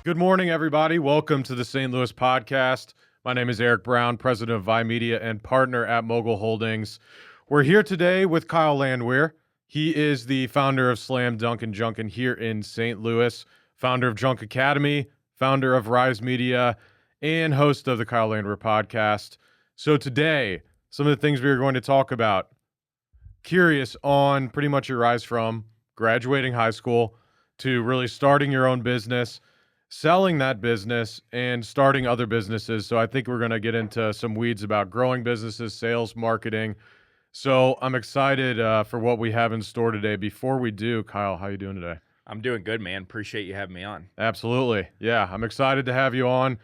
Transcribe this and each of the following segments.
Good morning, everybody. Welcome to the St. Louis Podcast. My name is Eric Brown, president of RyseMedia and partner at Mogul Holdings. We're here today with Kyle Landwehr. He is the founder of Slam Dunkin Junk here in St. Louis, founder of Junk Academy, founder of RyseMedia, and host of the Kyle Landwehr Podcast. So today, some of the things we are going to talk about. Curious on pretty much your rise from graduating high school to really starting your own business, selling that business, and starting other businesses. So I think we're going to get into some weeds about growing businesses, sales, marketing. So I'm excited for what we have in store today. Before we do, Kyle, how you doing today? I'm doing good, man. Appreciate you having me on. Absolutely. Yeah, I'm excited to have you on.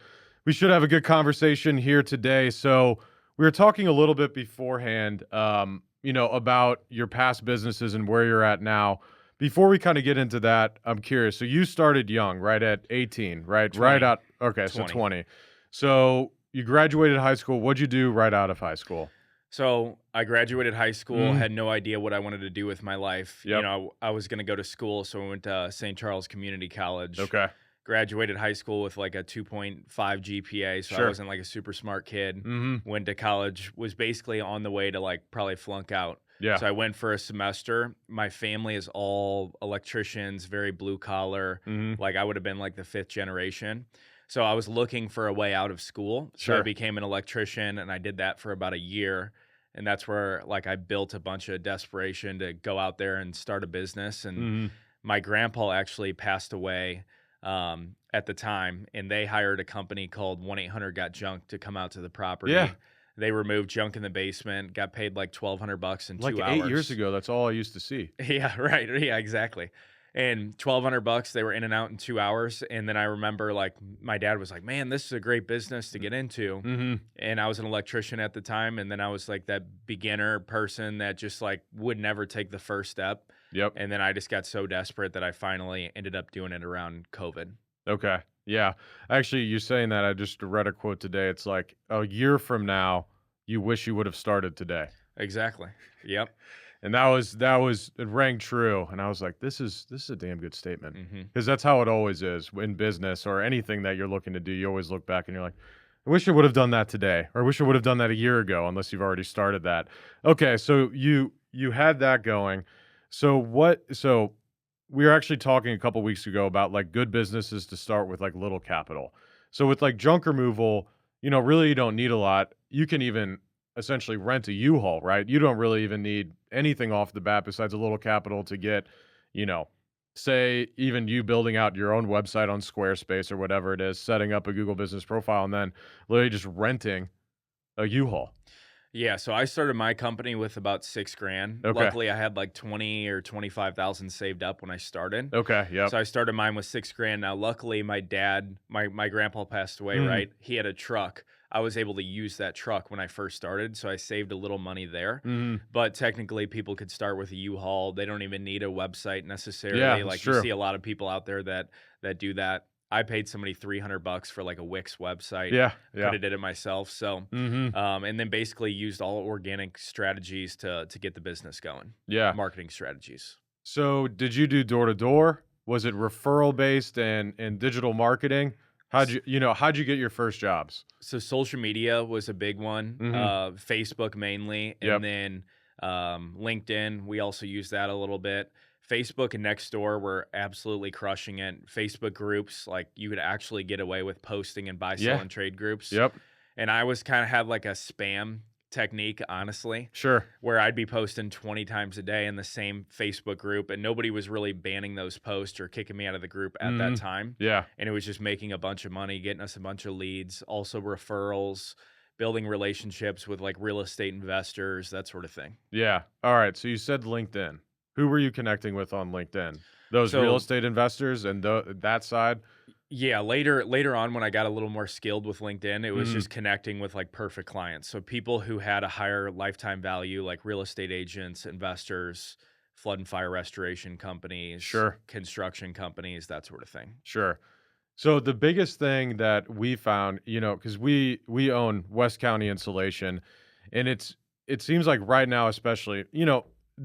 We should have a good conversation here today. So we were talking a little bit beforehand, about your past businesses and where you're at now. Before we kind of get into that, I'm curious. So you started young, right at 18, right? 20. Right out. Okay, 20. So 20. So you graduated high school. What'd you do right out of high school? So I graduated high school, had no idea what I wanted to do with my life. Yep. You know, I was going to go to school, so I went to St. Charles Community College. Okay. Graduated high school with like a 2.5 GPA, so Sure. I wasn't like a super smart kid. Mm-hmm. Went to college, was basically on the way to like probably flunk out. Yeah. So I went for a semester. My family is all electricians, very blue collar. Mm-hmm. Like I would have been like the fifth generation. So I was looking for a way out of school. So Sure. I became an electrician, and I did that for about a year. And that's where like I built a bunch of desperation to go out there and start a business. And Mm-hmm. my grandpa actually passed away at the time, and they hired a company called 1-800-GOT-JUNK to come out to the property. Yeah. They removed junk in the basement, got paid like $1,200 in Like 2 hours. 8 years ago, that's all I used to see. Yeah, right. Yeah, exactly. And $1,200, they were in and out in 2 hours. And then I remember like my dad was like, man, this is a great business to get into. Mm-hmm. And I was an electrician at the time. And then I was like that beginner person that just like would never take the first step. Yep. And then I just got so desperate that I finally ended up doing it around COVID. Okay. Yeah. Actually, you're saying that. I just read a quote today. It's like a year from now, you wish you would have started today. Exactly. Yep. And it rang true. And I was like, this is a damn good statement. Mm-hmm. Because that's how it always is in business or anything that you're looking to do. You always look back and you're like, I wish I would have done that today, or I wish I would have done that a year ago, unless you've already started that. Okay. So you had that going. So we were actually talking a couple weeks ago about like good businesses to start with like little capital. So with like junk removal, really you don't need a lot. You can even essentially rent a U-Haul, right? You don't really even need anything off the bat besides a little capital to get, say even you building out your own website on Squarespace or whatever it is, setting up a Google business profile, and then literally just renting a U-Haul. Yeah, so I started my company with about $6,000. Okay. Luckily, I had like 20 or 25,000 saved up when I started. Okay. Yep. So I started mine with $6,000. Now, luckily, my dad, my grandpa passed away. Right? He had a truck. I was able to use that truck when I first started, so I saved a little money there. Mm-hmm. But technically, people could start with a U-Haul. They don't even need a website necessarily. Yeah, that's like true. you see a lot of people out there that do that. I paid somebody $300 for like a Wix website. Yeah. Could Yeah. have did it myself. So, Mm-hmm. and then basically used all organic strategies to get the business going. Yeah. Marketing strategies. So did you do door to door? Was it referral based and digital marketing? How'd you get your first jobs? So social media was a big one. Facebook mainly, and Yep. then LinkedIn. We also used that a little bit. Facebook and Nextdoor were absolutely crushing it. Facebook groups, like you could actually get away with posting and buy, sell, Yeah. and trade groups. Yep. And I was kind of had like a spam technique, honestly, Sure. where I'd be posting 20 times a day in the same Facebook group, and nobody was really banning those posts or kicking me out of the group at that time. Yeah. And it was just making a bunch of money, getting us a bunch of leads, also referrals, building relationships with like real estate investors, that sort of thing. Yeah. All right. So you said LinkedIn. Who were you connecting with on LinkedIn? Those So- real estate investors and that side? Yeah, later on when I got a little more skilled with LinkedIn, it was Mhm. just connecting with like perfect clients. So people who had a higher lifetime value, like real estate agents, investors, flood and fire restoration companies, Sure. construction companies, that sort of thing. Sure. So the biggest thing that we found, because we own West County Insulation, and it seems like right now, especially,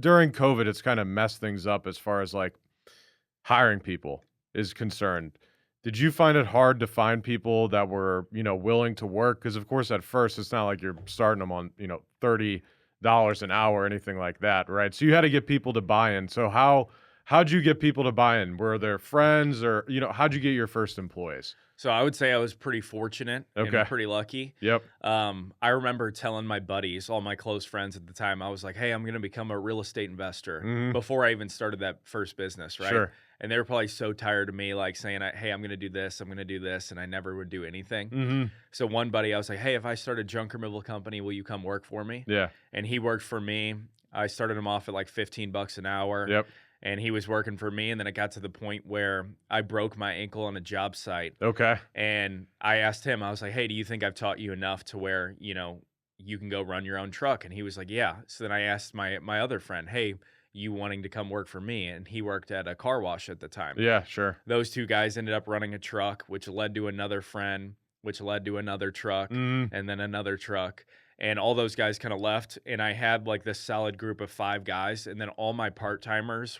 during COVID, it's kind of messed things up as far as like hiring people is concerned. Did you find it hard to find people that were, willing to work? Because of course, at first, it's not like you're starting them on, $30 an hour or anything like that, right? So you had to get people to buy in. So how'd you get people to buy in? Were there friends or, how'd you get your first employees? So I would say I was pretty fortunate Okay. and pretty lucky. Yep. I remember telling my buddies, all my close friends at the time, I was like, "Hey, I'm going to become a real estate investor," Mhm. before I even started that first business, right? Sure. And they were probably so tired of me like saying, "Hey, I'm going to do this, I'm going to do this," and I never would do anything. Mhm. So one buddy, I was like, "Hey, if I start a junk removal company, will you come work for me?" Yeah. And he worked for me. I started him off at like $15 an hour. Yep. And he was working for me. And then it got to the point where I broke my ankle on a job site. Okay. And I asked him, I was like, "Hey, do you think I've taught you enough to where, you can go run your own truck?" And he was like, "Yeah." So then I asked my other friend, "Hey, you wanting to come work for me?" And he worked at a car wash at the time. Yeah, sure. Those two guys ended up running a truck, which led to another friend, which led to another truck, Mhm. and then another truck. And all those guys kind of left. And I had like this solid group of 5 guys. And then all my part timers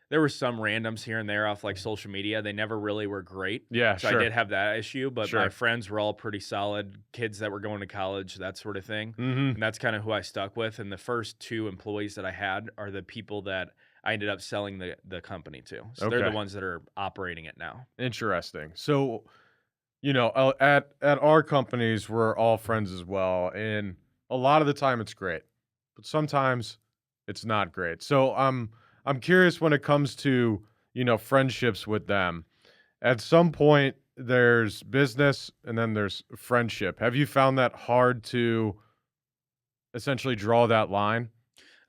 there were some randoms here and there off like social media. They never really were great. Yeah, So sure. I did have that issue, but Sure. my friends were all pretty solid, kids that were going to college, that sort of thing. Mhm. And that's kind of who I stuck with. And the first 2 employees that I had are the people that I ended up selling the company to. So they're Okay. the ones that are operating it now. Interesting. So, at our companies, we're all friends as well, and a lot of the time it's great, but sometimes it's not great. So I'm curious when it comes to friendships with them. At some point, there's business, and then there's friendship. Have you found that hard to essentially draw that line?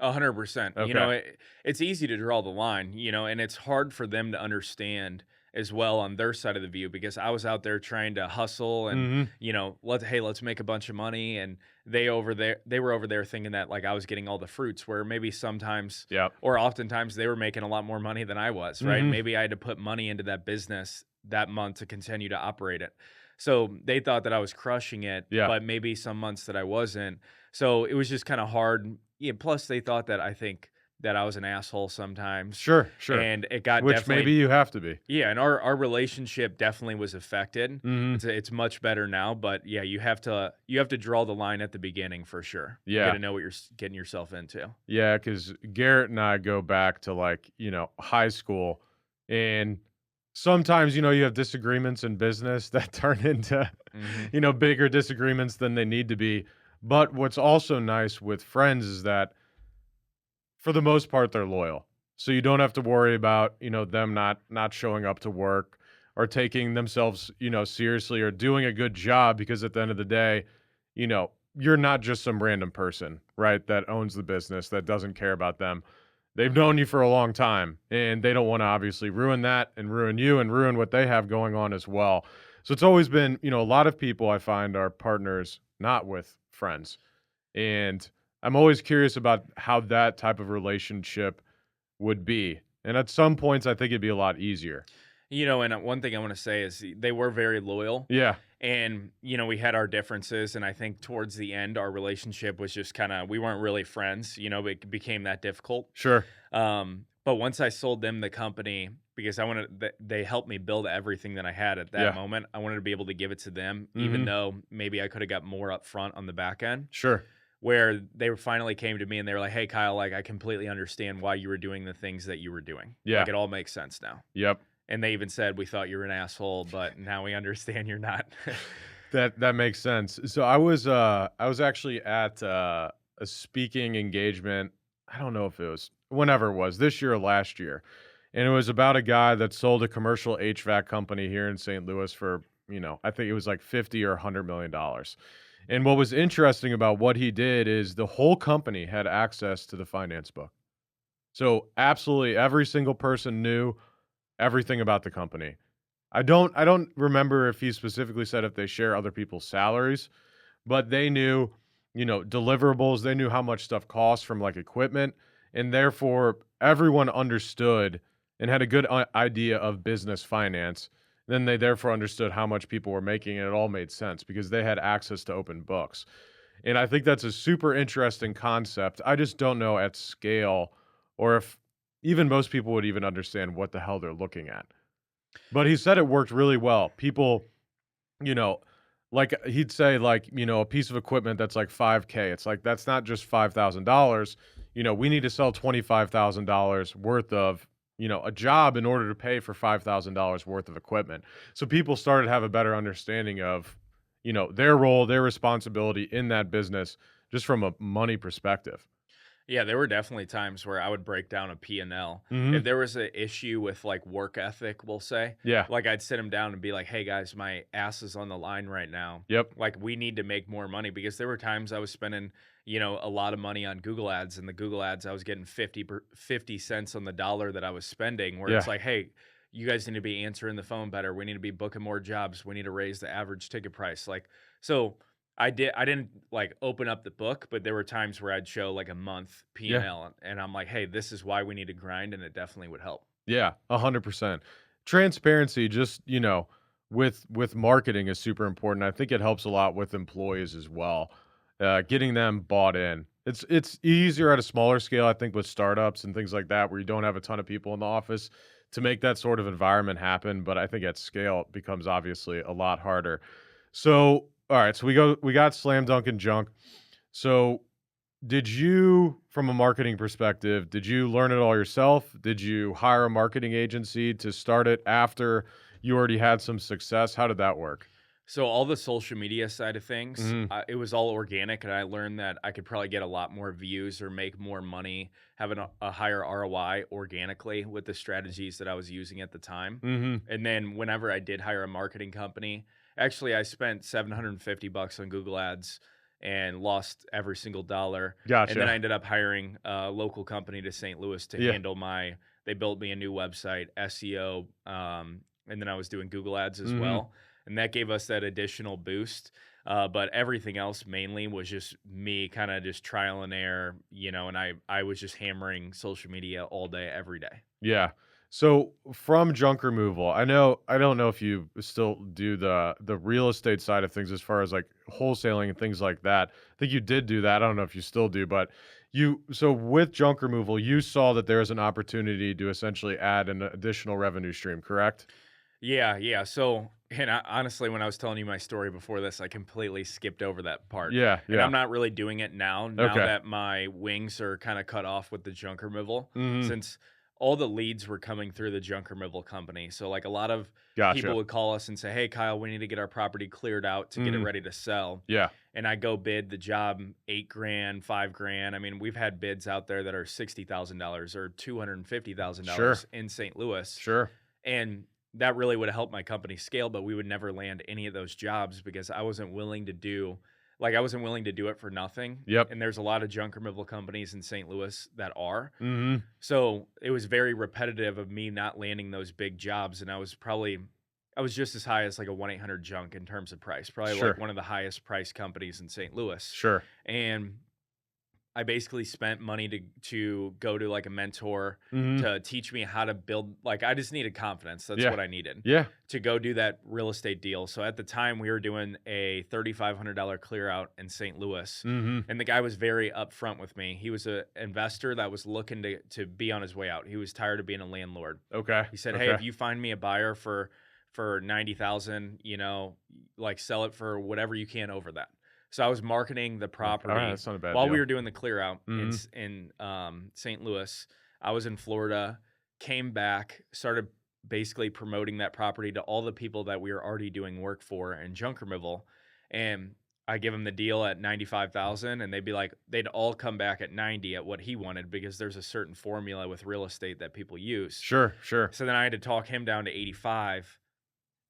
100%. Okay. It's easy to draw the line, and it's hard for them to understand as well on their side of the view because I was out there trying to hustle and, Hmm. let's make a bunch of money. And they were over there thinking that like I was getting all the fruits where maybe sometimes Yep. or oftentimes they were making a lot more money than I was, right? Hmm. Maybe I had to put money into that business that month to continue to operate it. So they thought that I was crushing it, Yeah. but maybe some months that I wasn't. So it was just kind of hard. Yeah, plus they thought that I think that I was an asshole sometimes. Sure. Sure. And it got Which maybe you have to be. yeah, and our relationship definitely was affected. Hmm. It's much better now, but yeah, you have to draw the line at the beginning for sure. You Yeah. got to know what you're getting yourself into. Yeah, because Garrett and I go back to like, high school. And sometimes, you have disagreements in business that turn into, Hmm. bigger disagreements than they need to be. But what's also nice with friends is that for the most part, they're loyal. So you don't have to worry about, them not showing up to work or taking themselves, seriously or doing a good job because at the end of the day, you're not just some random person, right, that owns the business that doesn't care about them. They've known you for a long time and they don't want to obviously ruin that and ruin you and ruin what they have going on as well. So it's always been, a lot of people I find are partners not with friends. And I'm always curious about how that type of relationship would be. And at some points, I think it'd be a lot easier. And one thing I want to say is they were very loyal. Yeah, And, we had our differences. And I think towards the end, our relationship was just we weren't really friends. It became that difficult. sure. But once I sold them the company, because they helped me build everything that I had at that Yeah. moment. I wanted to be able to give it to them, Mhm. even though maybe I could have got more up front on the back end. Sure. Where they finally came to me and they were like, "Hey, Kyle, like I completely understand why you were doing the things that you were doing. Yeah. Like it all makes sense now." Yep. And they even said, "We thought you were an asshole, but now we understand you're not." That makes sense. So I was actually at a speaking engagement. I don't know if it was whenever it was this year or last year, and it was about a guy that sold a commercial HVAC company here in St. Louis for I think it was like 50 or $100 million. And what was interesting about what he did is the whole company had access to the finance book. So absolutely every single person knew everything about the company. I don't remember if he specifically said if they share other people's salaries, but they knew, deliverables, they knew how much stuff costs from like equipment, and therefore everyone understood and had a good idea of business finance. Then they therefore understood how much people were making, and it all made sense because they had access to open books. And I think that's a super interesting concept. I just don't know at scale or if even most people would even understand what the hell they're looking at. But he said it worked really well. People, you know, like he'd say, like, a piece of equipment that's like 5K. It's like that's not just $5,000. We need to sell $25,000 worth of, a job in order to pay for $5,000 worth of equipment. So people started to have a better understanding of, their role, their responsibility in that business, just from a money perspective. Yeah, there were definitely times where I would break down a P&L. If Hmm. there was an issue with like work ethic, we'll say, Yeah. like I'd sit them down and be like, "Hey guys, my ass is on the line right now. Yep. Like we need to make more money," because there were times I was spending, a lot of money on Google Ads, and the Google Ads I was getting 50 cents on the dollar that I was spending, where it's Yeah. like, "Hey, you guys need to be answering the phone better. We need to be booking more jobs. We need to raise the average ticket price." Like so I didn't, like, open up the book, but there were times where I'd show, like, a month Yeah. P&L, and I'm like, "Hey, this is why we need to grind," and it definitely would help. Yeah, 100%. Transparency, just, with marketing is super important. I think it helps a lot with employees as well, getting them bought in. It's easier at a smaller scale, I think, with startups and things like that, where you don't have a ton of people in the office to make that sort of environment happen. But I think at scale, it becomes obviously a lot harder. So, all right, so we got Slam Dunkin Junk. So did you, from a marketing perspective, did you learn it all yourself? Did you hire a marketing agency to start it after you already had some success? How did that work? So all the social media side of things, Mhm. it was all organic, and I learned that I could probably get a lot more views or make more money, having a higher ROI organically with the strategies that I was using at the time. Mhm. And then whenever I did hire a marketing company, actually I spent $750 on Google Ads and lost every single dollar. And then I Gotcha. ended up hiring a local company to St. Louis to Yeah. handle they built me a new website, SEO, and then I was doing Google Ads as Mhm. well, and that gave us that additional boost. But everything else mainly was just me kind of just trial and error, and I was just hammering social media all day, every day. Yeah. So from junk removal, I don't know if you still do the real estate side of things as far as like wholesaling and things like that. I think you did do that. I don't know if you still do, but so with junk removal, you saw that there is an opportunity to essentially add an additional revenue stream, correct? Yeah, yeah. So, and honestly, when I was telling you my story before this, I completely skipped over that part. Yeah, And yeah. I'm not really doing it now Okay. that my wings are kind of cut off with the junk removal, Mhm. since all the leads were coming through the junk removal company. So, like, a lot of people Gotcha. would call us and say, "Hey, Kyle, we need to get our property cleared out to get it Mhm. ready to sell." Yeah. And I go bid the job 8 grand, 5 grand. I mean, we've had bids out there that are $60,000 or Sure. $250,000 in St. Louis, Sure. and that really would have helped my company scale, but we would never land any of those jobs because I wasn't willing to do it for nothing. Yep. And there's a lot of junk removal companies in St. Louis that are. Mhm. So it was very repetitive of me not landing those big jobs. And I was just as high as like a 1-800 junk in terms of price, probably like Sure. one of the highest price companies in St. Louis. Sure. And I basically spent money to go to like a mentor Mhm. to teach me how to build, like, I just needed confidence. That's Yeah. what I needed Yeah. to go do that real estate deal. So at the time we were doing a $3,500 clear out in St. Louis, Mhm. and the guy was very upfront with me. He was an investor that was looking to be on his way out. He was tired of being a landlord. Okay. He said, "Hey, Okay. if you find me a buyer for 90,000, like sell it for whatever you can over that." So I was marketing the Like, all right, property that's not a bad while we deal. were doing the clear out Mhm. in St. Louis. I was in Florida, came back, started basically promoting that property to all the people that we were already doing work for in junk removal, and I give them the deal at 95,000, and they'd all come back at 90 at what he wanted, because there's a certain formula with real estate that people use. Sure. Sure. So then I had to talk him down to 85.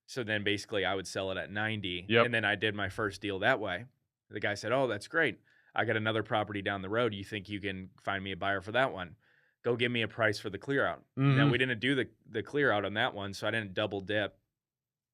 So then basically I would sell it at 90, Yep. and then I did my first deal that way. The guy said, "Oh, that's great. I got another property down the road. You think you can find me a buyer for that one? Go give me a price for the clear out." Now we Mhm. didn't do the clear out on that one, so I didn't double dip.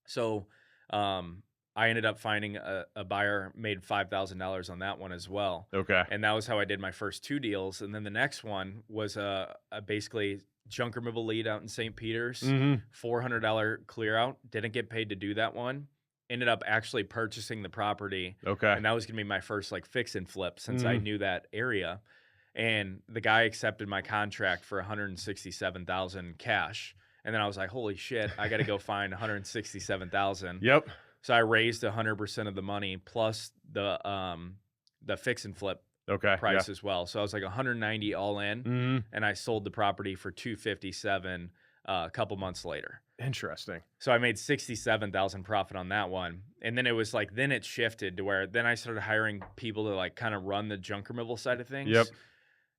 So I ended up finding a buyer, made $5,000 on that one as well. Okay. And that was how I did my first two deals. And then the next one was a basically junk removal lead out in St. Peter's, Mhm. $400 clear out. Didn't get paid to do that one. Ended up actually purchasing the property. Okay. And that was going to be my first like fix and flip, since I Mhm. knew that area. And the guy accepted my contract for 167,000 cash. And then I was like, holy shit, I got to go find 167,000. Yep. So I raised 100% of the money plus the fix and flip Okay. price as well. So I was like 190 all in, and I sold the property for 257 a couple months later. Interesting. So I made 67,000 profit on that one. And then it was like, then it shifted to where then I started hiring people to like kind of run the junk removal side of things. Yep.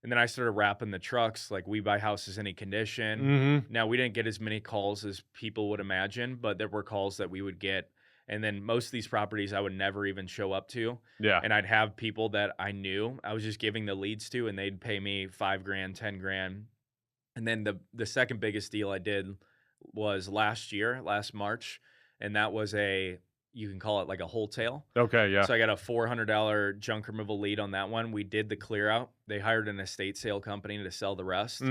And then I started wrapping the trucks. Like, we buy houses any condition. Now, we didn't get as many calls as people would imagine, but there were calls that we would get. And then most of these properties I would never even show up to. Yeah. And I'd have people that I knew I was just giving the leads to, and they'd pay me $5,000, $10,000. And then the second biggest deal I did was last March. And that was you can call it like a wholesale. Okay. Yeah. So I got a $400 junk removal lead on that one. We did the clear out. They hired an estate sale company to sell the rest.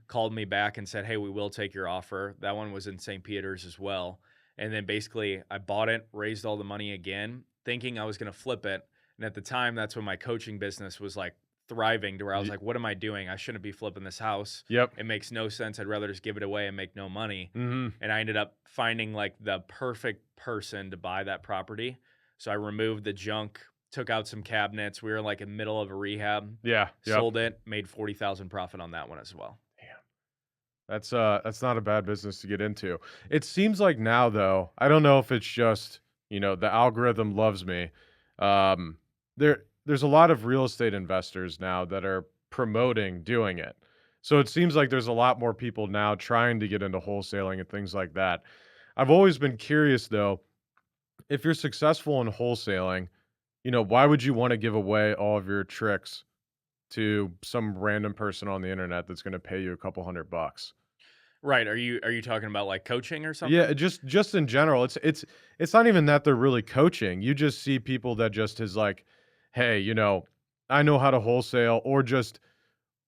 Called me back and said, hey, we will take your offer. That one was in St. Peter's as well. And then basically I bought it, raised all the money again, thinking I was going to flip it. And at the time, that's when my coaching business was like thriving, to where I was like, what am I doing? I shouldn't be flipping this house. Yep. It makes no sense. I'd rather just give it away and make no money. And I ended up finding like the perfect person to buy that property. So I removed the junk, took out some cabinets. We were like in the middle of a rehab. Yeah. Yep. Sold it, made 40,000 profit on that one as well. That's not a bad business to get into. It seems like now, though, I don't know if it's just, the algorithm loves me. There's a lot of real estate investors now that are promoting doing it. So it seems like there's a lot more people now trying to get into wholesaling and things like that. I've always been curious, though, if you're successful in wholesaling, why would you want to give away all of your tricks to some random person on the internet that's going to pay you a couple $100? Right. Are you talking about like coaching or something? Yeah, just in general. It's not even that they're really coaching. You just see people that just is like, hey, I know how to wholesale, or just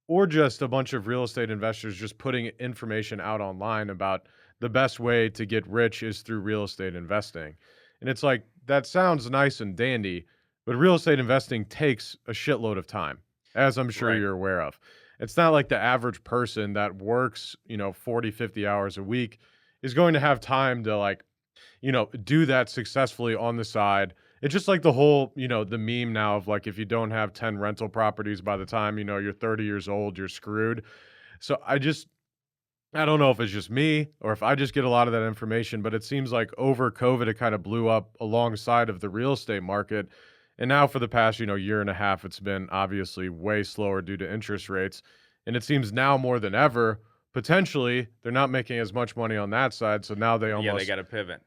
a bunch of real estate investors just putting information out online about the best way to get rich is through real estate investing. And it's like, that sounds nice and dandy, but real estate investing takes a shitload of time, as I'm sure you're aware of. It's not like the average person that works, 40, 50 hours a week is going to have time to do that successfully on the side. It's just like the whole, the meme now of like, if you don't have 10 rental properties by the time, you're 30 years old, you're screwed. So I don't know if it's just me or if I just get a lot of that information, but it seems like over COVID, it kind of blew up alongside of the real estate market. And now for the past, year and a half, it's been obviously way slower due to interest rates. And it seems now more than ever, potentially, they're not making as much money on that side. So now they they got to pivot.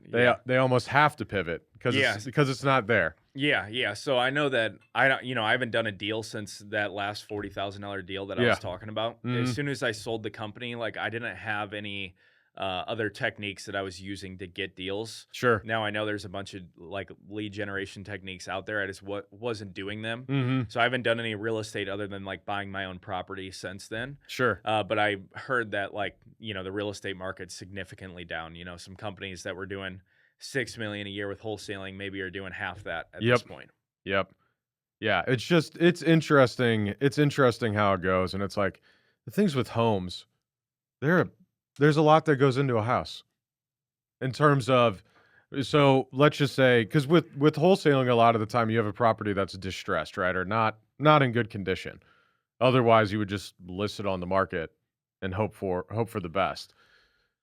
They almost have to pivot because it's not there. Yeah. So I know that I haven't done a deal since that last $40,000 deal that I was talking about. As soon as I sold the company, like, I didn't have any other techniques that I was using to get deals. Sure. Now I know there's a bunch of like lead generation techniques out there. I just wasn't doing them. So I haven't done any real estate other than like buying my own property since then. Sure. But I heard that the real estate market's significantly down. Some companies that were doing $6 million a year with wholesaling maybe are doing half that at this point. Yep. Yeah. It's interesting. It's interesting how it goes. And it's like the things with homes, there's a lot that goes into a house in terms of, so let's just say, because with wholesaling, a lot of the time you have a property that's distressed, right? Or not in good condition. Otherwise you would just list it on the market and hope for the best.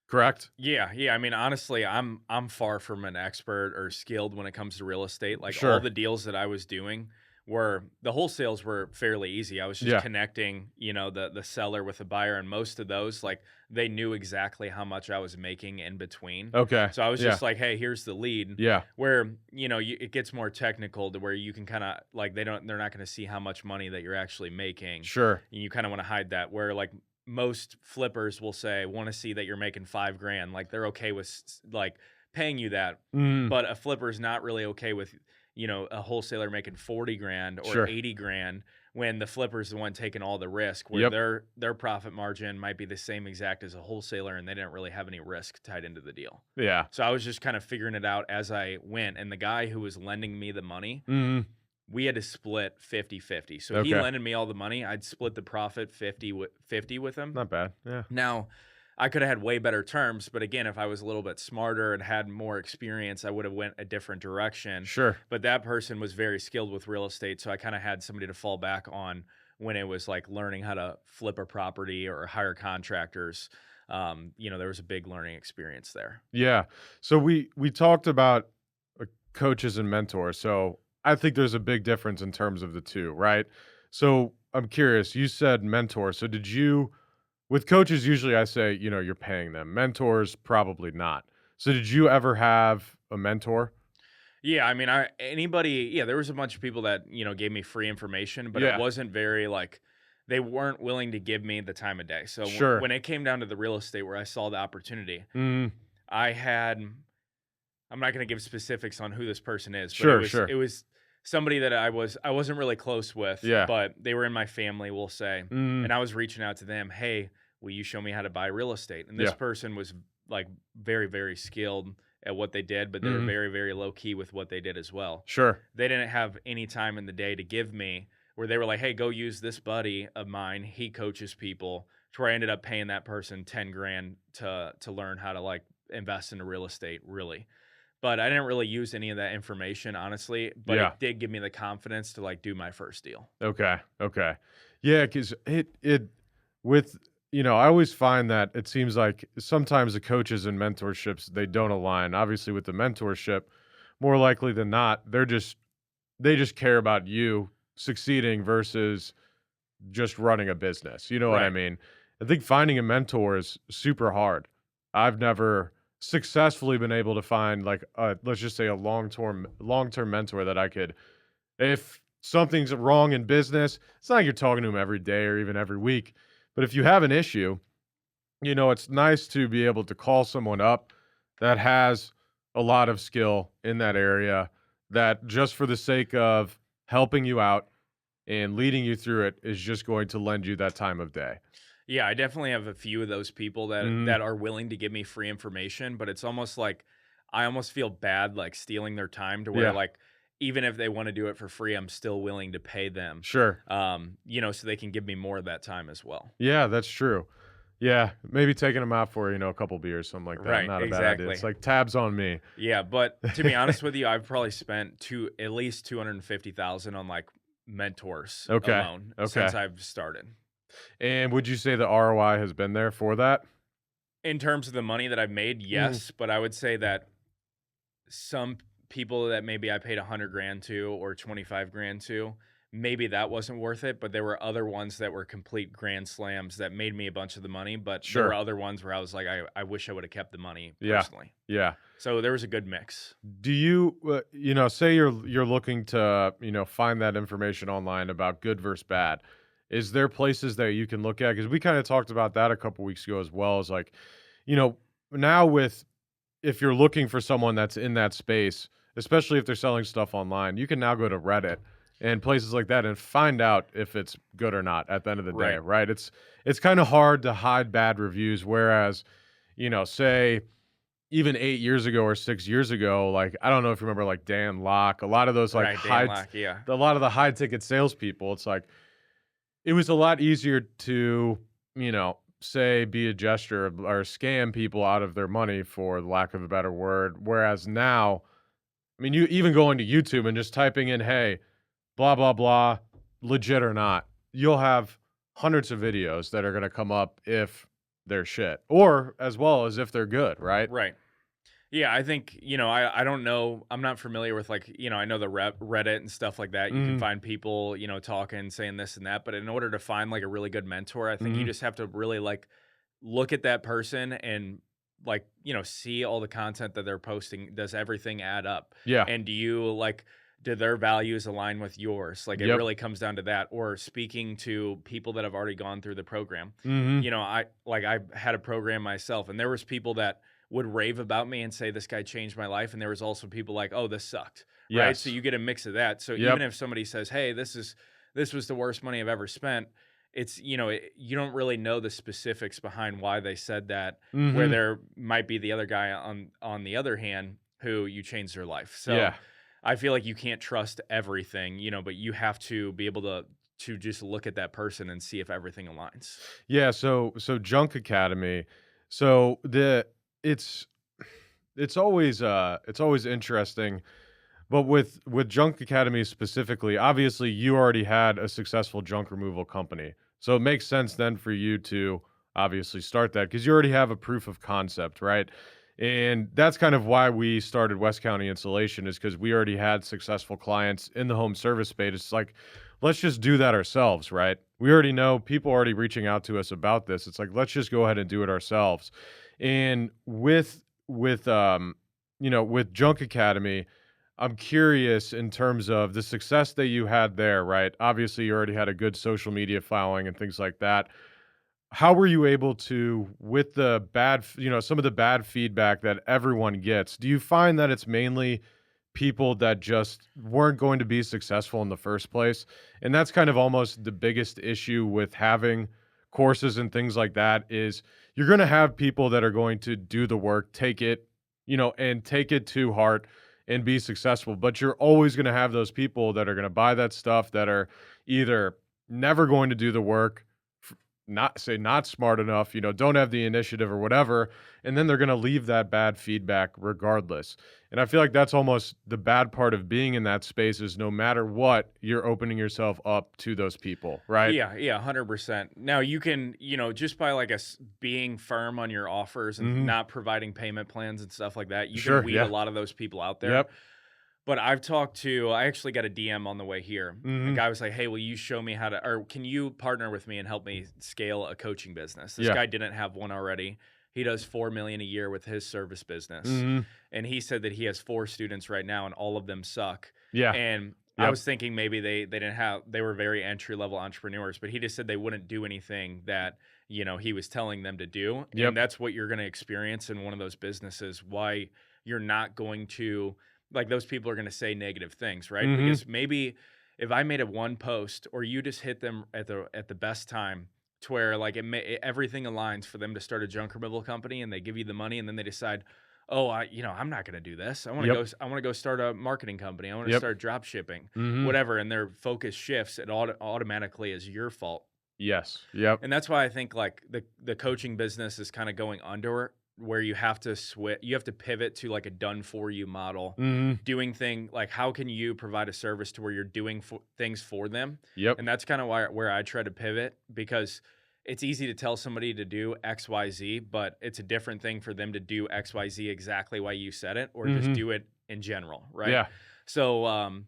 Correct? Yeah. I mean, honestly, I'm far from an expert or skilled when it comes to real estate. Like, Sure. all the deals that I was doing the wholesales were fairly easy. I was just connecting, the seller with the buyer, and most of those, like, they knew exactly how much I was making in between. Okay. So I was just like, hey, here's the lead. Yeah. Where, it gets more technical to where you can kind of like, they're not going to see how much money that you're actually making. Sure. And you kind of want to hide that, where like most flippers will say, want to see that you're making $5,000. Like, they're okay with like paying you that. But a flipper's not really okay with, a wholesaler making $40,000 or $80,000 when the flipper's the one taking all the risk, where their profit margin might be the same exact as a wholesaler, and they didn't really have any risk tied into the deal. Yeah. So I was just kind of figuring it out as I went. And the guy who was lending me the money, we had to split 50-50. So he lended me all the money. I'd split the profit 50-50 with him. Not bad. Yeah. Now, I could have had way better terms, but again, if I was a little bit smarter and had more experience, I would have went a different direction. Sure. But that person was very skilled with real estate, so I kind of had somebody to fall back on when it was like learning how to flip a property or hire contractors. There was a big learning experience there. Yeah. So we talked about coaches and mentors. So I think there's a big difference in terms of the two, right? So I'm curious, you said mentor. So did you, with coaches, usually I say, you're paying them. Mentors, probably not. So did you ever have a mentor? Yeah, I mean, there was a bunch of people that, gave me free information, but it Yeah. wasn't very like they weren't willing to give me the time of day. So Sure. when it came down to the real estate where I saw the opportunity, Mm, I had I'm not going to give specifics on who this person is, but sure, it was somebody that I wasn't really close with, Yeah. but they were in my family, we'll say. mm, And I was reaching out to them, "Hey, will you show me how to buy real estate?" And this Yeah. person was like very, very skilled at what they did, but they were Mhm. very, very low key with what they did as well. Sure. They didn't have any time in the day to give me where they were like, "Hey, go use this buddy of mine. He coaches people." To where I ended up paying that person 10 grand to learn how to like invest into real estate, really. But I didn't really use any of that information, honestly, but Yeah. it did give me the confidence to like do my first deal. Okay. Okay. Yeah, because with I always find that it seems like sometimes the coaches and mentorships they don't align. Obviously, with the mentorship, more likely than not, they just care about you succeeding versus just running a business. You know what I Right. mean? I think finding a mentor is super hard. I've never successfully been able to find like let's just say a long term mentor that I could, if something's wrong in business, it's not like you're talking to them every day or even every week. But if you have an issue, it's nice to be able to call someone up that has a lot of skill in that area that just for the sake of helping you out and leading you through it is just going to lend you that time of day. Yeah, I definitely have a few of those people that Mhm. are willing to give me free information, but it's almost like I almost feel bad like stealing their time to where Yeah, like even if they want to do it for free, I'm still willing to pay them. sure. So they can give me more of that time as well. Yeah, that's true. Yeah, maybe taking them out for, a couple beers, something like that. Right, Not a bad idea. It's exactly. like tabs on me. Yeah, but to be honest with you, I've probably spent at least 250,000 on like mentors Okay. alone Okay. since I've started. And would you say the ROI has been there for that? In terms of the money that I've made, Mhm. yes, but I would say that some people that maybe I paid 100 grand to or 25 grand to, maybe that wasn't worth it, but there were other ones that were complete grand slams that made me a bunch of the money, but there were Sure. other ones where I was like, I wish I would have kept the money Yeah. personally. Yeah. So there was a good mix. Do you, say you're looking to, find that information online about good versus bad. Is there places that you can look at? Because we kind of talked about that a couple weeks ago as well. As like, you know, now with if you're looking for someone that's in that space, especially if they're selling stuff online, you can now go to Reddit and places like that and find out if it's good or not at the end of the day, Right. right? It's kind of hard to hide bad reviews, whereas, say even 8 years ago or 6 years ago, like I don't know if you remember like Dan Locke, a lot of those like Right. Dan Lack, yeah. a lot of the high ticket salespeople, it's like it was a lot easier to, say be a gesture or scam people out of their money for the lack of a better word. Whereas now, I mean, you even going to YouTube and just typing in, hey, blah, blah, blah, legit or not, you'll have hundreds of videos that are going to come up if they're shit or as well as if they're good, right? Right. Yeah, I think, I don't know. I'm not familiar with like, I know the Reddit and stuff like that. You can Mm find people, talking, saying this and that. But in order to find like a really good mentor, I hmm. think Mm you hmm. just have to really like look at that person and like, see all the content that they're posting. Does everything add up? Yeah. And do their values align with yours? Like it Yep. really comes down to that. Or speaking to people that have already gone through the program. Mm I had a program myself and there was people that would rave about me and say this guy changed my life, and there was also people like, oh, this sucked. hmm. Right, so Yes. you get a mix of that. So even Yep. if somebody says, hey, this was the worst money I've ever spent, it's you don't really know the specifics behind why they said that, Mm where hmm. there might be the other guy on the other hand who you changed their life. So Yeah. I feel like you can't trust everything, but you have to be able to just look at that person and see if everything aligns. Yeah. So Junk Academy, So it's always interesting, but with Junk Academy specifically, obviously you already had a successful junk removal company. So it makes sense then for you to obviously start that because you already have a proof of concept, right? And that's kind of why we started West County Insulation is because we already had successful clients in the home service space. It's like, let's just do that ourselves, right? We already know people already reaching out to us about this. It's like, let's just go ahead and do it ourselves. And with Junk Academy, I'm curious in terms of the success that you had there, right? Obviously, you already had a good social media following and things like that. How were you able to, with the some of the bad feedback that everyone gets, do you find that it's mainly people that just weren't going to be successful in the first place? And that's kind of almost the biggest issue with having courses and things like that is you're going to have people that are going to do the work, and take it to heart and be successful. But you're always going to have those people that are going to buy that stuff that are either never going to do the work, not smart enough, don't have the initiative or whatever, and then they're going to leave that bad feedback regardless. And I feel like that's almost the bad part of being in that space is no matter what, you're opening yourself up to those people, right? Yeah, 100%. Now you can, just by like being firm on your offers and Mhm. not providing payment plans and stuff like that, you Sure, can weed yeah. a lot of those people out there. Yep. But I actually got a DM on the way here. A Mhm. guy was like, "Hey, will you show me how to, or can you partner with me and help me scale a coaching business?" This Yeah. guy didn't have one already. He does 4 million a year with his service business. Mhm. And he said that he has 4 students right now and all of them suck. Yeah. And I Yep. was thinking maybe they were very entry level entrepreneurs, but he just said they wouldn't do anything that, he was telling them to do. Yep. And that's what you're going to experience in one of those businesses, why you're not going to, like, those people are going to say negative things, right? Mhm. Because maybe if I made a one post or you just hit them at the best time to where like everything aligns for them to start a junk removal company and they give you the money and then they decide, oh, I'm not going to do this. Yep. I want to go start a marketing company. I want to Yep. start drop shipping, Mhm. whatever. And their focus shifts. It automatically is your fault. Yes. Yep. And that's why I think like the coaching business is kind of going under where you have to pivot to like a done for you model, Mhm. doing thing like how can you provide a service to where you're doing things for them. Yep. And that's kind of where I try to pivot because it's easy to tell somebody to do XYZ, but it's a different thing for them to do XYZ exactly why you said it or just Mhm. do it in general, right? Yeah. So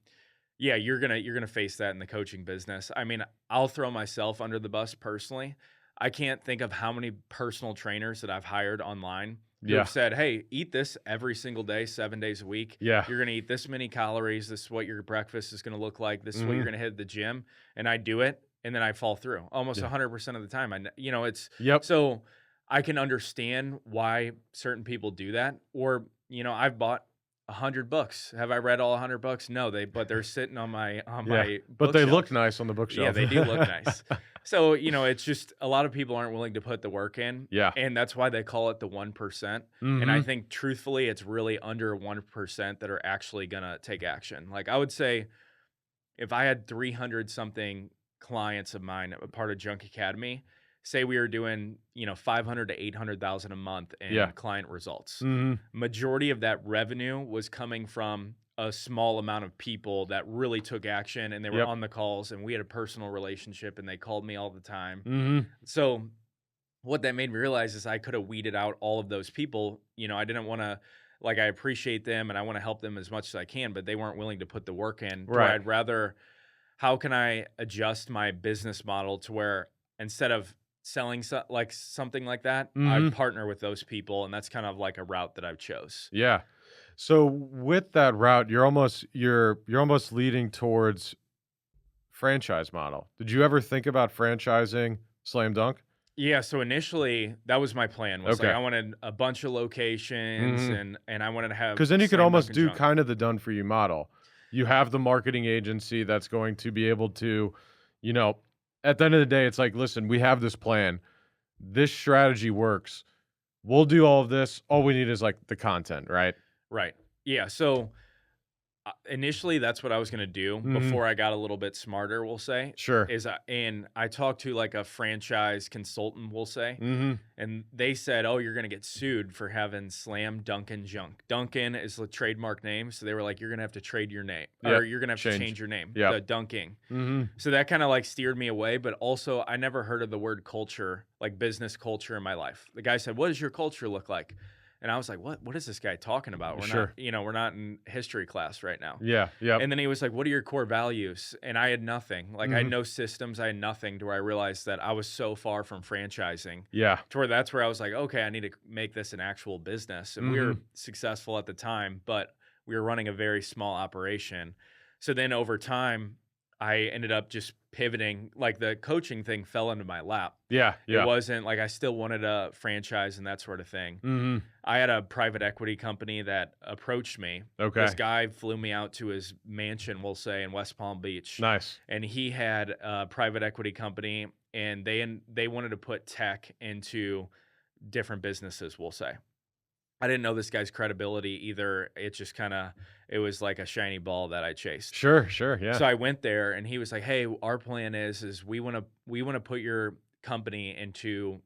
yeah, you're gonna face that in the coaching business. I mean, I'll throw myself under the bus personally. I can't think of how many personal trainers that I've hired online who Yeah. have said, "Hey, eat this every single day, 7 days a week. Yeah. You're gonna eat this many calories. This is what your breakfast is gonna look like. This is what you're Mhm. gonna hit at the gym." And I do it, and then I fall through almost Yeah. 100% of the time. It's Yep. so I can understand why certain people do that. Or I've bought 100 books. Have I read all 100 books? No, but they're sitting on my Yeah. my But they look bookshelf. nice on the bookshelf. Yeah, they do look nice. So, it's just a lot of people aren't willing to put the work in. Yeah. And that's why they call it the 1%. And I Mhm. think truthfully, it's really under 1% that are actually going to take action. Like I would say if I had 300 something clients of mine, a part of Junk Academy, say we were doing, 500 to 800,000 a month in Yeah. client results. Mhm. Majority of that revenue was coming from a small amount of people that really took action and they were Yep. on the calls and we had a personal relationship and they called me all the time. Mhm. So what that made me realize is I could have weeded out all of those people. I didn't want to, like, I appreciate them and I want to help them as much as I can, but they weren't willing to put the work in. To where Right. I'd rather, how can I adjust my business model to where instead of selling something like that, I Mhm. partner with those people. And that's kind of like a route that I've chose. Yeah. So with that route, you're almost leading towards franchise model. Did you ever think about franchising Slam Dunk? Yeah, so initially that was my plan. Was like Okay. I wanted a bunch of locations Mhm. and I wanted to have Because then you could Slam almost Dunkin do Junk. kind of the done for you model. You have the marketing agency that's going to be able to, you know, at the end of the day, it's like, listen, we have this plan. This strategy works. We'll do all of this. All we need is like the content, right? Right. Yeah. So Initially, that's what I was gonna do Mhm. before I got a little bit smarter, we'll say, Sure. and I talked to, like, a franchise consultant, we'll say, Mhm. and they said, "Oh, you're gonna get sued for having Slam Dunkin Junk." Dunkin is the trademark name, so they were like, "You're gonna have to trade your name, or Yep. you're gonna have to Change. change your name, Yep. the Dunking." Mhm. So that kinda, like, steered me away, but also I never heard of the word culture, like business culture in my life. The guy said, "What does your culture look like?" And I was like, "What is this guy talking about? Sure. We're not in history class right now." Yeah. Yep. And then he was like, "What are your core values?" And I had nothing. Like, I had Mhm. no systems, I had nothing, to where I realized that I was so far from franchising, Yeah. to where that's where I was like, "Okay, I need to make this an actual business." And we were Mhm. successful at the time, but we were running a very small operation. So then over time, I ended up just pivoting. Like, the coaching thing fell into my lap. Yeah. It Yeah. wasn't like I still wanted a franchise and that sort of thing. Mhm. I had a private equity company that approached me. This Okay. guy flew me out to his mansion, we'll say, in West Palm Beach, Nice. and he had a private equity company, and they wanted to put tech into different businesses, we'll say. I didn't know this guy's credibility either. It was like a shiny ball that I chased. Sure. Sure. Yeah. So I went there, and he was like, "Hey, our plan is we want to put your company into,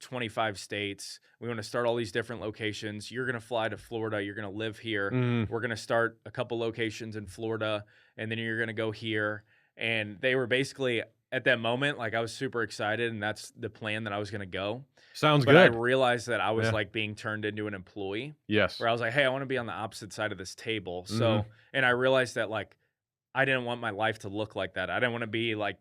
25 states. We want to start all these different locations. You're going to fly to Florida, you're going to live here. Mhm. We're going to start a couple locations in Florida, and then you're going to go here." And they were basically, at that moment, like, I was super excited, and that's the plan that I was going to go. Sounds But I good. realized that I was, Yeah. like, being turned into an employee, Yes. where I was like, "Hey, I want to be on the opposite side of this table." Mhm. So, and I realized that, like, I didn't want my life to look like that. I didn't want to be, like,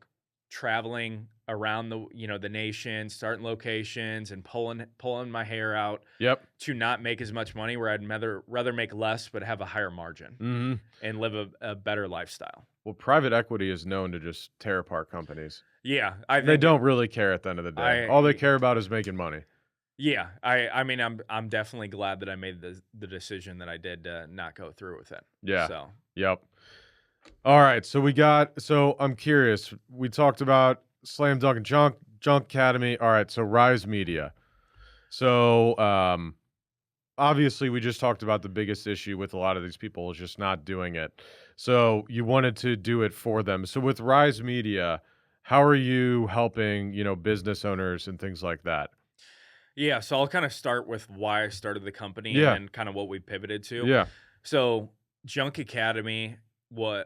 traveling around the nation, starting locations and pulling my hair out Yep. to not make as much money, where I'd rather make less but have a higher margin Mhm. and live a better lifestyle. Well, private equity is known to just tear apart companies. Yeah, I They think don't really care at the end of the day. I All they y care about is making money. yeah, I mean, I'm definitely glad that I made the decision that I did to not go through with it. Yeah. So, Yep. All right. So I'm curious. We talked about Slam Dunkin Junk Academy. All right. So RyseMedia. So obviously we just talked about the biggest issue with a lot of these people is just not doing it. So you wanted to do it for them. So with RyseMedia, how are you helping, business owners and things like that? yeah, so I'll kinda start with why I started the company and Yeah. then kinda what we pivoted to. Yeah. So, Junk Academy, we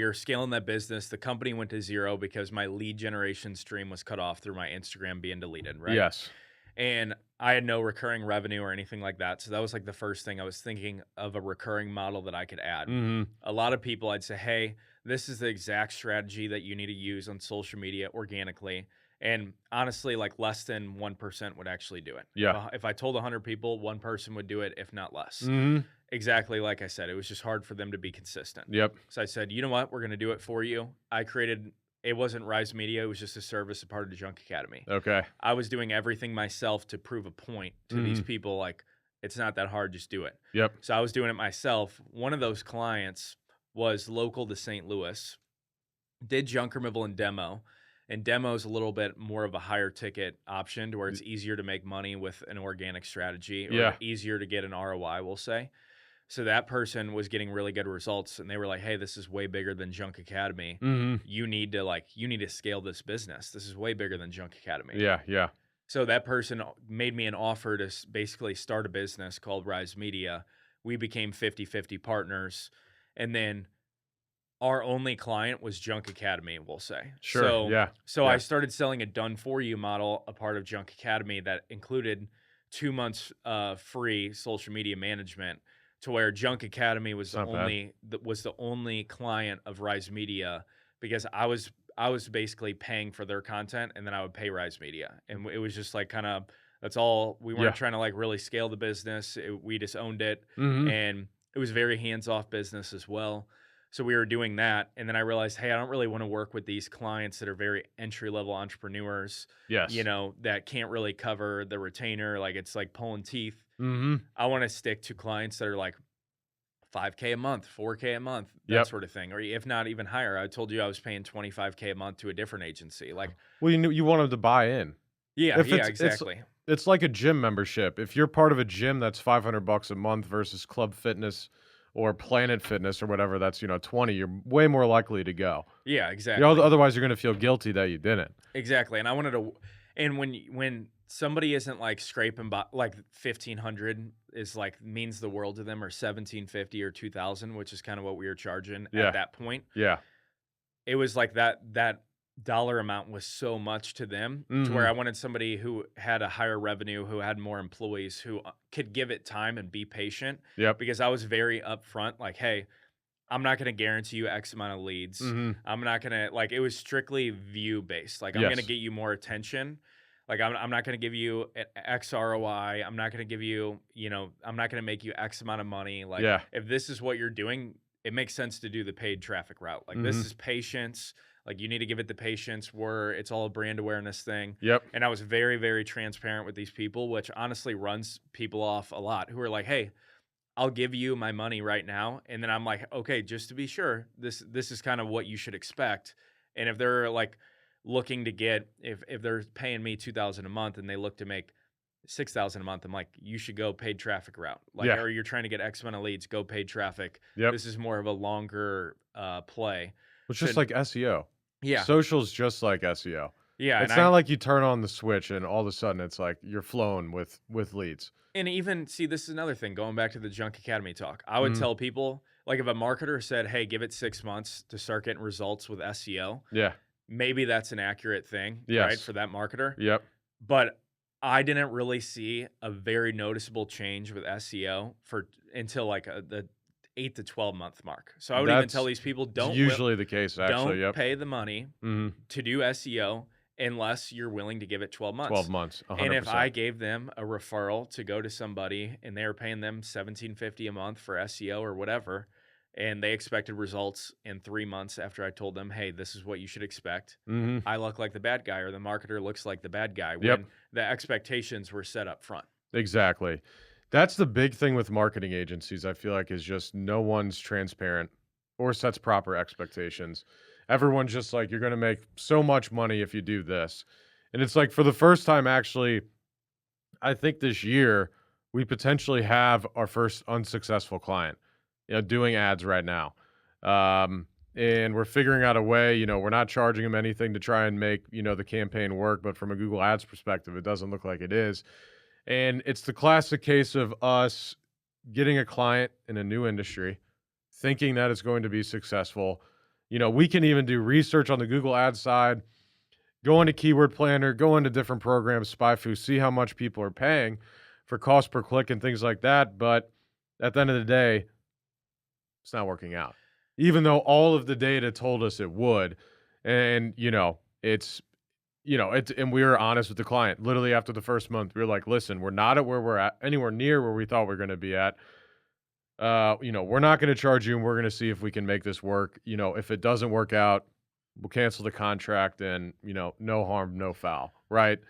were scaling that business. The company went to zero because my lead generation stream was cut off through my Instagram being deleted, right? Yes. And I had no recurring revenue or anything like that. So that was like the first thing I was thinking of, a recurring model that I could add. Mhm. A lot of people, I'd say, "Hey, this is the exact strategy that you need to use on social media organically." And honestly, like, less than 1% would actually do it. Yeah. If I told 100 people, one person would do it, if not less. Mhm. Exactly like I said, it was just hard for them to be consistent. Yep. So I said, "You know what? We're going to do it for you." It wasn't RyseMedia, it was just a service, a part of the Junk Academy. Okay. I was doing everything myself to prove a point to these Mhm. people, like, it's not that hard, just do it. Yep. So I was doing it myself. One of those clients was local to St. Louis, did Junk removal and demo is a little bit more of a higher ticket option, to where it's easier to make money with an organic strategy, Yeah. or easier to get an ROI, we'll say. So that person was getting really good results, and they were like, "Hey, this is way bigger than Junk Academy. Mhm. You need to scale this business. This is way bigger than Junk Academy." Yeah. Yeah. So that person made me an offer to basically start a business called RyseMedia. We became 50-50 partners, and then our only client was Junk Academy, we'll say. Sure. So Yeah. so Yeah. I started selling a done for you model, a part of Junk Academy, that included 2 months free social media management, to where Junk Academy was It's not bad. the only client of RyseMedia, because I was basically paying for their content, and then I would pay RyseMedia. And it was just like, kind of, that's all. We Yeah. weren't trying to, like, really scale the business. We just owned it, Mhm. and it was very hands-off business as well. So we were doing that, and then I realized, hey, I don't really want to work with these clients that are very entry-level entrepreneurs, Yes. that can't really cover the retainer. Like, it's like pulling teeth. Mhm. I want to stick to clients that are like 5K a month, 4K a month, that Yep. sort of thing, or if not even higher. I told you I was paying 25K a month to a different agency. Like, Well, you want them to buy in. yeah, If yeah, it's exactly. it's like a gym membership. If you're part of a gym that's $500 a month versus club fitness or Planet Fitness or whatever that's, 20, you're way more likely to go. Yeah, exactly. Otherwise you're going to feel guilty that you didn't. Exactly. And I wanted to, and when somebody isn't like scraping by, like 1,500 is like means the world to them, or 1,750 or 2,000, which is kind of what we were charging Yeah. at that point. Yeah. It was like that dollar amount was so much to them, to where I wanted somebody who had a higher revenue, who had more employees, who could give it time and be patient. Yep. Because I was very upfront, like, hey, I'm not going to guarantee you X amount of leads. I'm not going to, like, it was strictly view based. Like, I'm going to get you more attention. Like, I'm not going to give you an X ROI. I'm not going to give you, I'm not going to make you X amount of money. Like, if this is what you're doing, it makes sense to do the paid traffic route. Like, this is patience. Like, you need to give it the patience, where it's all a brand awareness thing. Yep. And I was very, very transparent with these people, which honestly runs people off a lot, who are like, hey, I'll give you my money right now. And then I'm like, okay, just to be sure, this is kind of what you should expect. And if they're like looking to get, if they're paying me $2,000 a month and they look to make $6,000 a month, I'm like, you should go paid traffic route. Like, or you're trying to get X amount of leads, go paid traffic. Yep. This is more of a longer play. It's just like SEO. Yeah. Social's just like SEO. Yeah. It's not like you turn on the switch and all of a sudden it's like you're flowing with leads. And even, see, this is another thing, going back to the Junk Academy talk. I would tell people, like, if a marketer said, hey, give it 6 months to start getting results with SEO. Yeah. Maybe that's an accurate thing, right, for that marketer. Yep. But I didn't really see a very noticeable change with SEO until like the 8 to 12 month mark. So I would even tell these people, don't usually the case, actually. Don't pay the money to do SEO unless you're willing to give it 12 months. 12 months, 100%. And if I gave them a referral to go to somebody and they were paying them $1,750 a month for SEO or whatever, and they expected results in 3 months after I told them, hey, this is what you should expect, I look like the bad guy, or the marketer looks like the bad guy, when the expectations were set up front. Exactly. That's the big thing with marketing agencies, I feel like, is just no one's transparent or sets proper expectations. Everyone's just like, you're going to make so much money if you do this. And it's like, for the first time, actually, I think this year, we potentially have our first unsuccessful client, doing ads right now. And we're figuring out a way, we're not charging them anything to try and make, the campaign work. But from a Google Ads perspective, it doesn't look like it is. And it's the classic case of us getting a client in a new industry, thinking that it's going to be successful. We can even do research on the Google Ads side, go into Keyword Planner, go into different programs, SpyFu, see how much people are paying for cost per click and things like that. But at the end of the day, it's not working out, even though all of the data told us it would. And, and we were honest with the client. Literally after the first month, we were like, listen, we're not at where we're at, anywhere near where we thought we were going to be at. We're not going to charge you, and we're going to see if we can make this work. If it doesn't work out, we'll cancel the contract, and, no harm, no foul, right?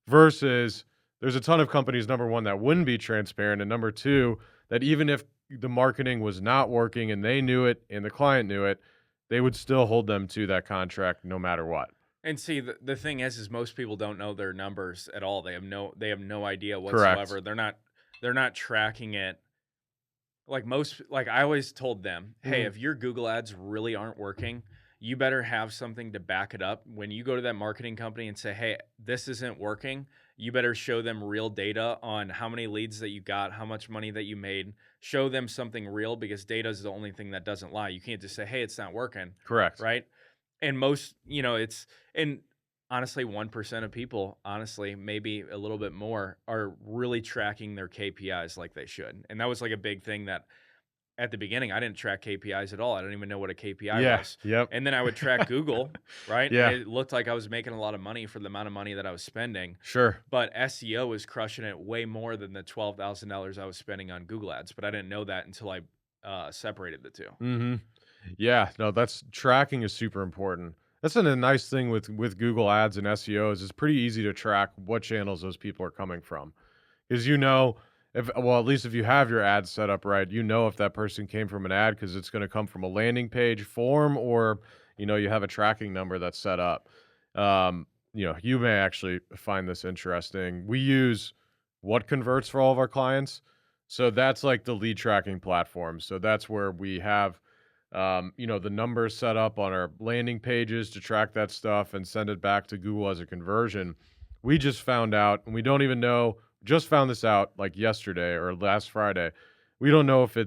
Versus there's a ton of companies, number one, that wouldn't be transparent, and number two, that even if the marketing was not working and they knew it and the client knew it, they would still hold them to that contract no matter what. And see, the thing is most people don't know their numbers at all. They have no idea whatsoever. Correct. They're not tracking it. Like I always told them, hey, if your Google ads really aren't working, you better have something to back it up. When you go to that marketing company and say, hey, this isn't working, you better show them real data on how many leads that you got, how much money that you made. Show them something real, because data is the only thing that doesn't lie. You can't just say, hey, it's not working. Correct. Right? And most, and honestly, 1% of people, honestly, maybe a little bit more, are really tracking their KPIs like they should. And that was like a big thing that at the beginning, I didn't track KPIs at all. I didn't even know what a KPI was. Yep. And then I would track Google, right? Yeah. And it looked like I was making a lot of money for the amount of money that I was spending. Sure. But SEO was crushing it way more than the $12,000 I was spending on Google ads. But I didn't know that until I separated the two. Mm-hmm. Yeah, no, tracking is super important. That's a nice thing with Google Ads and SEO is it's pretty easy to track what channels those people are coming from. Because at least if you have your ads set up right, if that person came from an ad, because it's going to come from a landing page form, or, you have a tracking number that's set up. You may actually find this interesting. We use What Converts for all of our clients. So that's like the lead tracking platform. So that's where we have, the numbers set up on our landing pages to track that stuff and send it back to Google as a conversion. We just found out, and we don't even know, just found this out like yesterday or last Friday. We don't know if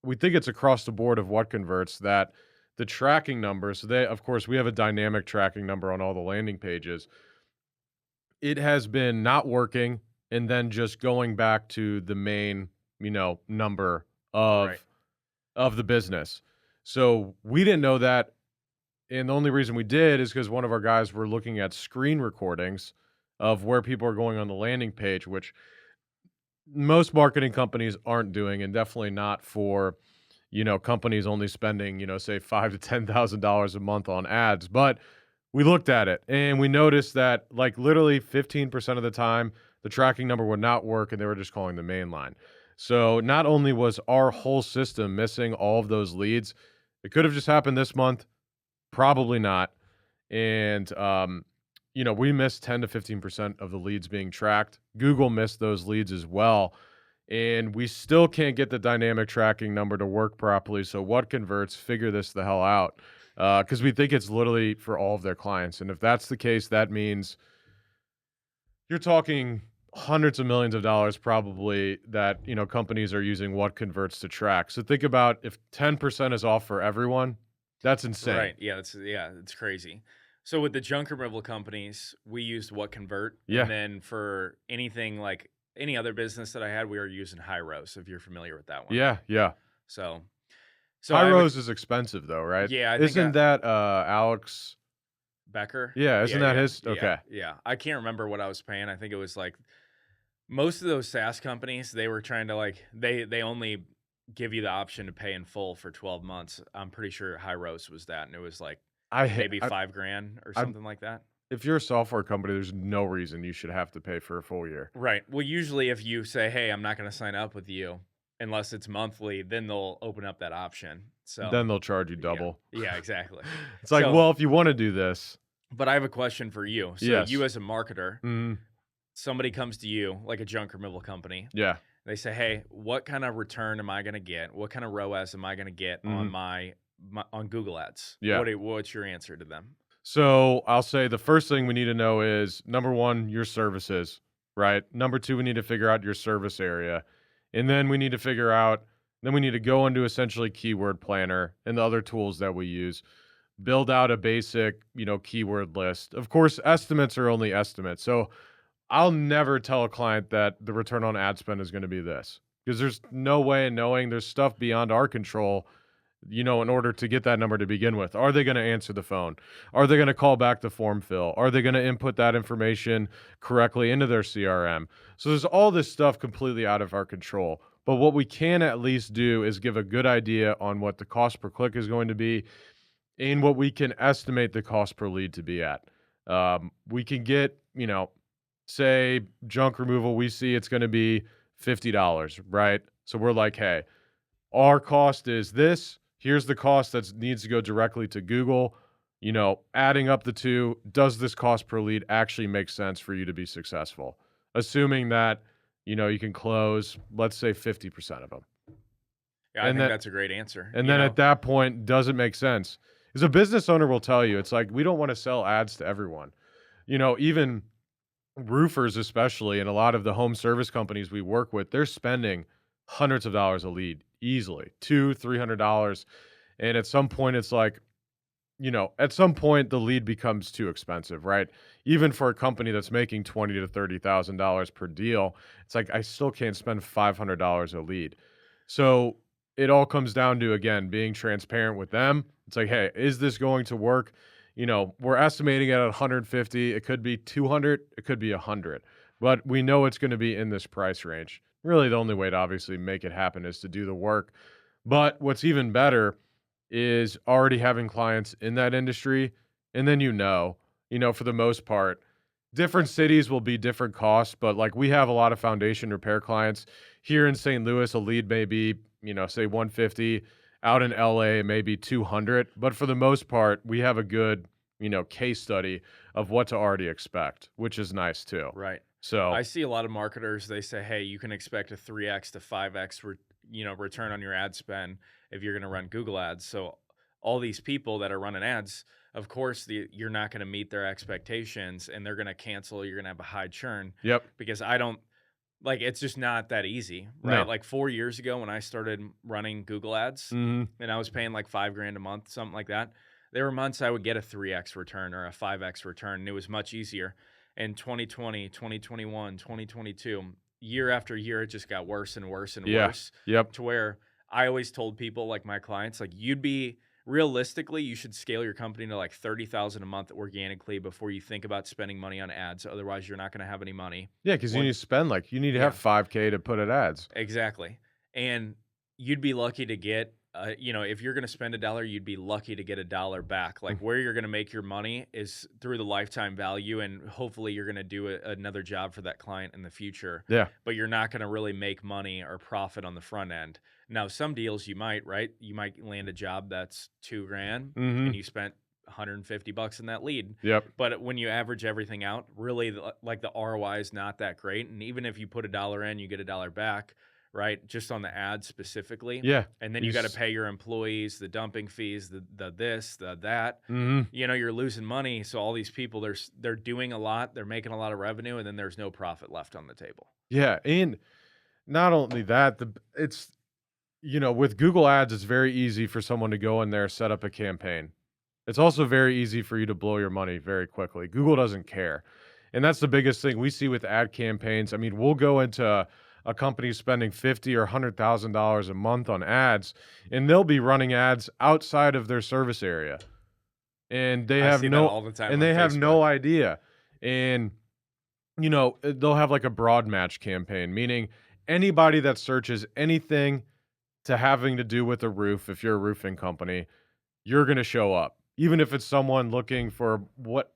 we think it's across the board of what converts, that the tracking number. So of course, we have a dynamic tracking number on all the landing pages. It has been not working and then just going back to the main, number Right. of the business. So we didn't know that. And the only reason we did is because one of our guys were looking at screen recordings of where people are going on the landing page, which most marketing companies aren't doing, and definitely not for, companies only spending, say $5,000 to $10,000 a month on ads. But we looked at it and we noticed that like literally 15% of the time, the tracking number would not work and they were just calling the main line. So not only was our whole system missing all of those leads, it could have just happened this month, probably not. And, we missed 10 to 15% of the leads being tracked. Google missed those leads as well. And we still can't get the dynamic tracking number to work properly. So what converts? Figure this the hell out. Because we think it's literally for all of their clients. And if that's the case, that means you're talking hundreds of millions of dollars probably that, companies are using what converts to track. So think about if 10% is off for everyone, that's insane. Right. Yeah, it's crazy. So with the junk removal companies, we used what convert. Yeah. And then for anything like any other business that I had, we were using Hyros, if you're familiar with that one. Yeah, yeah. So High Rose is expensive though, right? Yeah, I think Isn't that Alex Becker? Yeah, isn't that his? Yeah, Okay. yeah. I can't remember what I was paying. I think it was like most of those SaaS companies, they were trying to like they only give you the option to pay in full for 12 months. I'm pretty sure Hyros was that, and it was like maybe $5,000 or something like that. If you're a software company, there's no reason you should have to pay for a full year. Right. Well, usually if you say, "Hey, I'm not going to sign up with you unless it's monthly," then they'll open up that option. So then they'll charge you double. Yeah, exactly. It's like, well, if you want to do this. But I have a question for you. So Yes. you as a marketer, somebody comes to you, like a junk removal company. Yeah. They say, "Hey, what kind of return am I going to get? What kind of ROAS am I going to get on on Google Ads?" Yeah. What's your answer to them? So I'll say the first thing we need to know is, number one, your services, right? Number two, we need to figure out your service area. And then we need to go into essentially Keyword Planner and the other tools that we use, build out a basic, keyword list. Of course, estimates are only estimates. So I'll never tell a client that the return on ad spend is going to be this, because there's no way of knowing. There's stuff beyond our control, in order to get that number to begin with. Are they going to answer the phone? Are they going to call back the form fill? Are they going to input that information correctly into their CRM? So there's all this stuff completely out of our control. But what we can at least do is give a good idea on what the cost per click is going to be and what we can estimate the cost per lead to be at. We can get, say junk removal, we see it's going to be $50, right? So we're like, hey, our cost is this. Here's the cost that needs to go directly to Google. Adding up the two, does this cost per lead actually make sense for you to be successful? Assuming that, you can close, let's say 50% of them. Yeah, I think that's a great answer. And then at that point, does it make sense? Because a business owner will tell you, it's like, we don't want to sell ads to everyone. Even roofers especially, and a lot of the home service companies we work with, they're spending hundreds of dollars a lead easily, $200-$300. And at some point it's like, at some point the lead becomes too expensive, right? Even for a company that's making $20,000 to $30,000 per deal, it's like, I still can't spend $500 a lead. So it all comes down to, again, being transparent with them. It's like, hey, is this going to work? We're estimating it at 150. It could be 200. It could be 100. But we know it's going to be in this price range. Really, the only way to obviously make it happen is to do the work. But what's even better is already having clients in that industry. And then, for the most part, different cities will be different costs. But like, we have a lot of foundation repair clients here in St. Louis. A lead may be, say 150. Out in LA, maybe 200. But for the most part, we have a good, case study of what to already expect, which is nice too. Right. So, I see a lot of marketers, they say, hey, you can expect a 3x to 5x return on your ad spend if you're going to run Google ads. So all these people that are running ads, of course, you're not going to meet their expectations and they're going to cancel. You're going to have a high churn yep. because it's just not that easy, right? No. Like 4 years ago when I started running Google ads Mm-hmm. and I was paying like $5,000 a month, something like that. There were months I would get a 3x return or a 5x return, and it was much easier. In 2020, 2021, 2022, year after year, it just got worse and worse and Yeah. worse Yep. to where I always told people, like my clients, like realistically, you should scale your company to like 30,000 a month organically before you think about spending money on ads. Otherwise, you're not going to have any money. Yeah, because you need to spend you need to have $5K to put at ads. Exactly. And you'd be lucky to get, if you're going to spend $1, you'd be lucky to get $1 back. Like where you're going to make your money is through the lifetime value. And hopefully you're going to do another job for that client in the future. Yeah. But you're not going to really make money or profit on the front end. Now, some deals you might, right? You might land a job that's $2,000 and you spent $150 in that lead. Yep. But when you average everything out, really the ROI is not that great. And even if you put $1 in, you get $1 back, right? Just on the ad specifically. Yeah. And then you got to pay your employees, the dumping fees, the this, the that. Mm-hmm. You're losing money. So all these people, they're doing a lot, they're making a lot of revenue, and then there's no profit left on the table. Yeah. And not only that, with Google Ads, it's very easy for someone to go in there, set up a campaign. It's also very easy for you to blow your money very quickly. Google doesn't care. And that's the biggest thing we see with ad campaigns. I mean, we'll go into a company spending $50,000 or $100,000 a month on ads, and they'll be running ads outside of their service area. And they have all the time and they have no idea. And they'll have like a broad match campaign, meaning anybody that searches anything to having to do with a roof, if you're a roofing company, you're going to show up. Even if it's someone looking for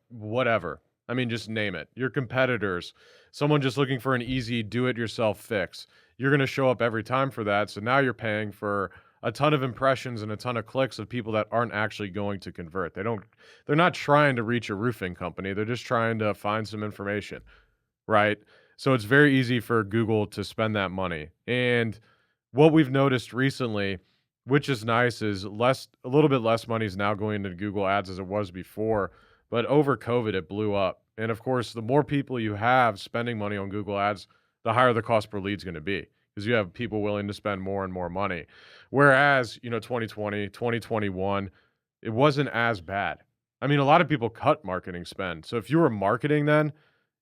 whatever. I mean, just name it. Your competitors, someone just looking for an easy do-it-yourself fix. You're going to show up every time for that. So now you're paying for a ton of impressions and a ton of clicks of people that aren't actually going to convert. They're not trying to reach a roofing company. They're just trying to find some information, right? So it's very easy for Google to spend that money. And what we've noticed recently, which is nice, is a little bit less money is now going into Google Ads as it was before. But over COVID, it blew up. And of course, the more people you have spending money on Google Ads, the higher the cost per lead is going to be because you have people willing to spend more and more money. Whereas, 2020, 2021, it wasn't as bad. I mean, a lot of people cut marketing spend. So if you were marketing then,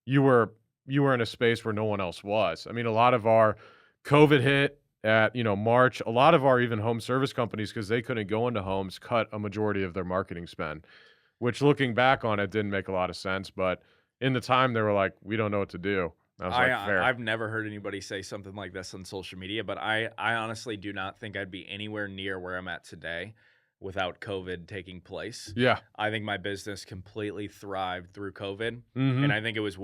you were in a space where no one else was. I mean, a lot of our COVID hit at March, a lot of our even home service companies, because they couldn't go into homes, cut a majority of their marketing spend, which looking back on it didn't make a lot of sense. But in the time they were like, we don't know what to do. I was like, fair. I've never heard anybody say something like this on social media, but I honestly do not think I'd be anywhere near where I'm at today without COVID taking place. Yeah. I think my business completely thrived through COVID. Mm-hmm. And I think it was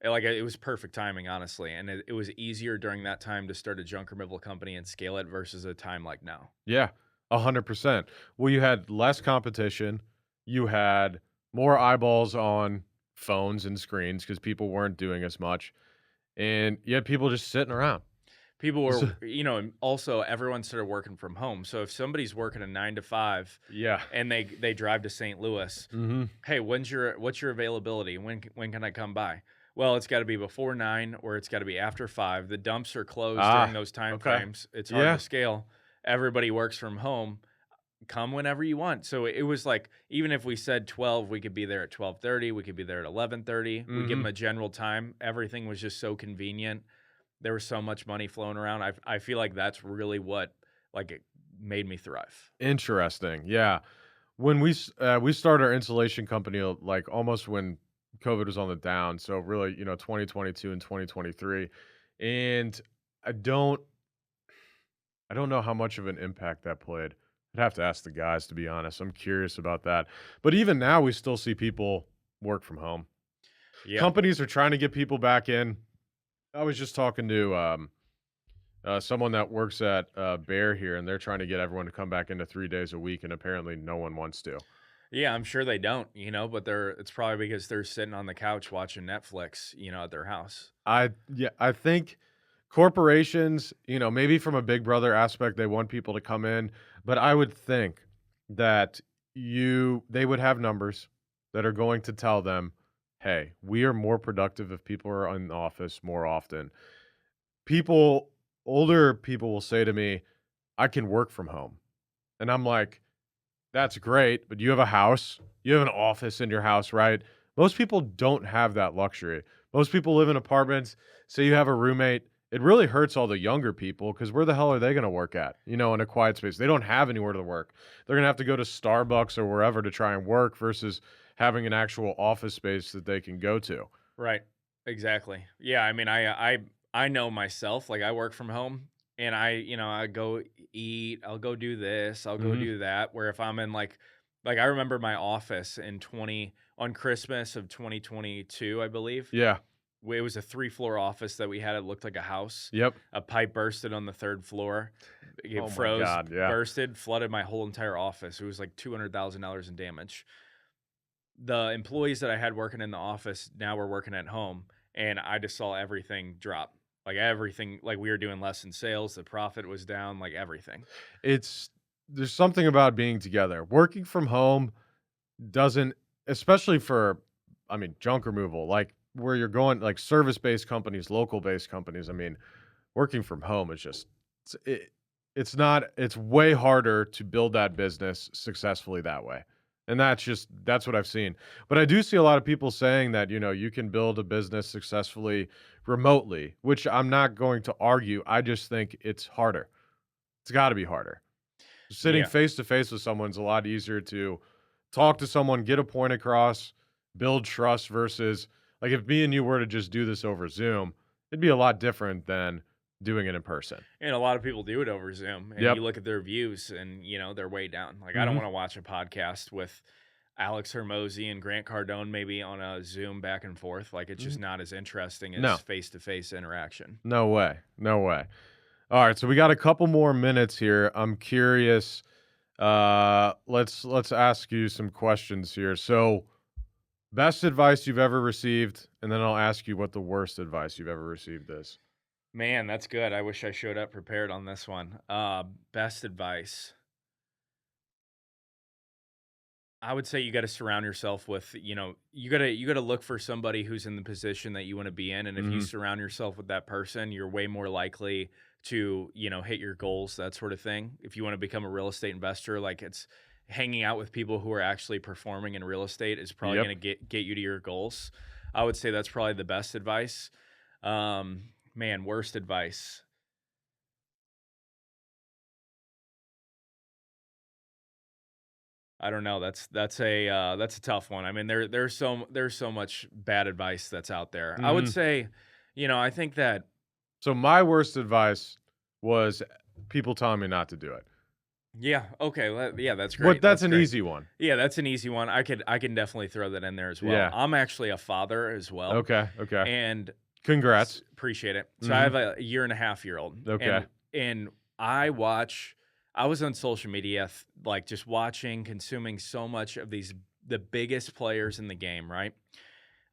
it was perfect timing, honestly. And it was easier during that time to start a junk removal company and scale it versus a time like now. Yeah, 100%. Well, you had less competition. You had more eyeballs on phones and screens because people weren't doing as much. And you had people just sitting around. People were, and also everyone started working from home. So if somebody's working a 9 to 5, yeah, and they drive to St. Louis, hey, what's your availability? When can I come by? Well, it's got to be before 9 or it's got to be after 5. The dumps are closed during those time frames. It's hard to scale. Everybody works from home. Come whenever you want. So it was like, even if we said 12, we could be there at 12:30. We could be there at 11:30. We give them a general time. Everything was just so convenient. There was so much money flowing around. I feel like that's really what it made me thrive. Interesting. Yeah. When we started our installation company, almost when COVID was on the down. So really, 2022 and 2023. And I don't know how much of an impact that played. I'd have to ask the guys, to be honest. I'm curious about that. But even now, we still see people work from home. Yeah. Companies are trying to get people back in. I was just talking to someone that works at Bear here, and they're trying to get everyone to come back into 3 days a week, and apparently no one wants to. Yeah, I'm sure they don't, but it's probably because they're sitting on the couch watching Netflix, at their house. I think corporations, maybe from a big brother aspect, they want people to come in, but I would think that they would have numbers that are going to tell them, "Hey, we are more productive if people are in the office more often." People Older people will say to me, "I can work from home." And I'm like, "That's great, but you have a house, you have an office in your house, right?" Most people don't have that luxury. Most people live in apartments. Say you have a roommate, it really hurts all the younger people because where the hell are they gonna work at, in a quiet space? They don't have anywhere to work. They're gonna have to go to Starbucks or wherever to try and work versus having an actual office space that they can go to. Right. Exactly. Yeah, I mean, I know myself, like I work from home and I go eat, I'll go do this, I'll go Mhm. do that. Where if I'm in like I remember my office on Christmas of 2022, I believe. Yeah. It was a 3-floor office that we had. It looked like a house. Yep. A pipe bursted on the 3rd floor. It Oh my froze, god, yeah. bursted, flooded my whole entire office. It was like $200,000 in damage. The employees that I had working in the office now were working at home, and I just saw everything drop. Like everything, like we were doing less in sales, the profit was down, like everything. It's There's something about being together. Working from home doesn't, especially for, I mean, junk removal, like where you're going, like service-based companies, local-based companies. I mean, working from home is just, it's, it, it's not, it's way harder to build that business successfully that way. And that's what I've seen. But I do see a lot of people saying that, you can build a business successfully remotely, which I'm not going to argue. I just think it's harder. It's got to be harder. Sitting Yeah. face to face with someone's a lot easier to talk to someone, get a point across, build trust versus like if me and you were to just do this over Zoom, it'd be a lot different than doing it in person. And a lot of people do it over Zoom, and you Yep. look at their views and, they're way down. Like, I don't Mhm. wanna watch a podcast with Alex Hermosi and Grant Cardone maybe on a Zoom back and forth. Like, it's just Mhm. not as interesting as No. face-to-face interaction. No way. No way. All right, so we got a couple more minutes here. I'm curious. Let's ask you some questions here. So, best advice you've ever received, and then I'll ask you what the worst advice you've ever received is. Man, that's good. I wish I showed up prepared on this one. Best advice. I would say you gotta surround yourself with, you gotta look for somebody who's in the position that you wanna be in, and if you Mhm. surround yourself with that person, you're way more likely to, hit your goals, that sort of thing. If you wanna become a real estate investor, like, it's hanging out with people who are actually performing in real estate is probably Yep. gonna get you to your goals. I would say that's probably the best advice. Man, worst advice. I don't know. That's a tough one. I mean, there's so much bad advice that's out there. I would Mhm. say, I think that So my worst advice was people telling me not to do it. yeah, okay, yeah, that's But great. that's That's an great. easy one. Yeah, that's an easy one. I can definitely throw that in there as well. Yeah. I'm actually a father as well, Okay. Okay. and Congrats. appreciate it. So I Mhm. have a year and a half year old, Okay. and I watch. I was on social media, like just watching, consuming so much of the biggest players in the game, right?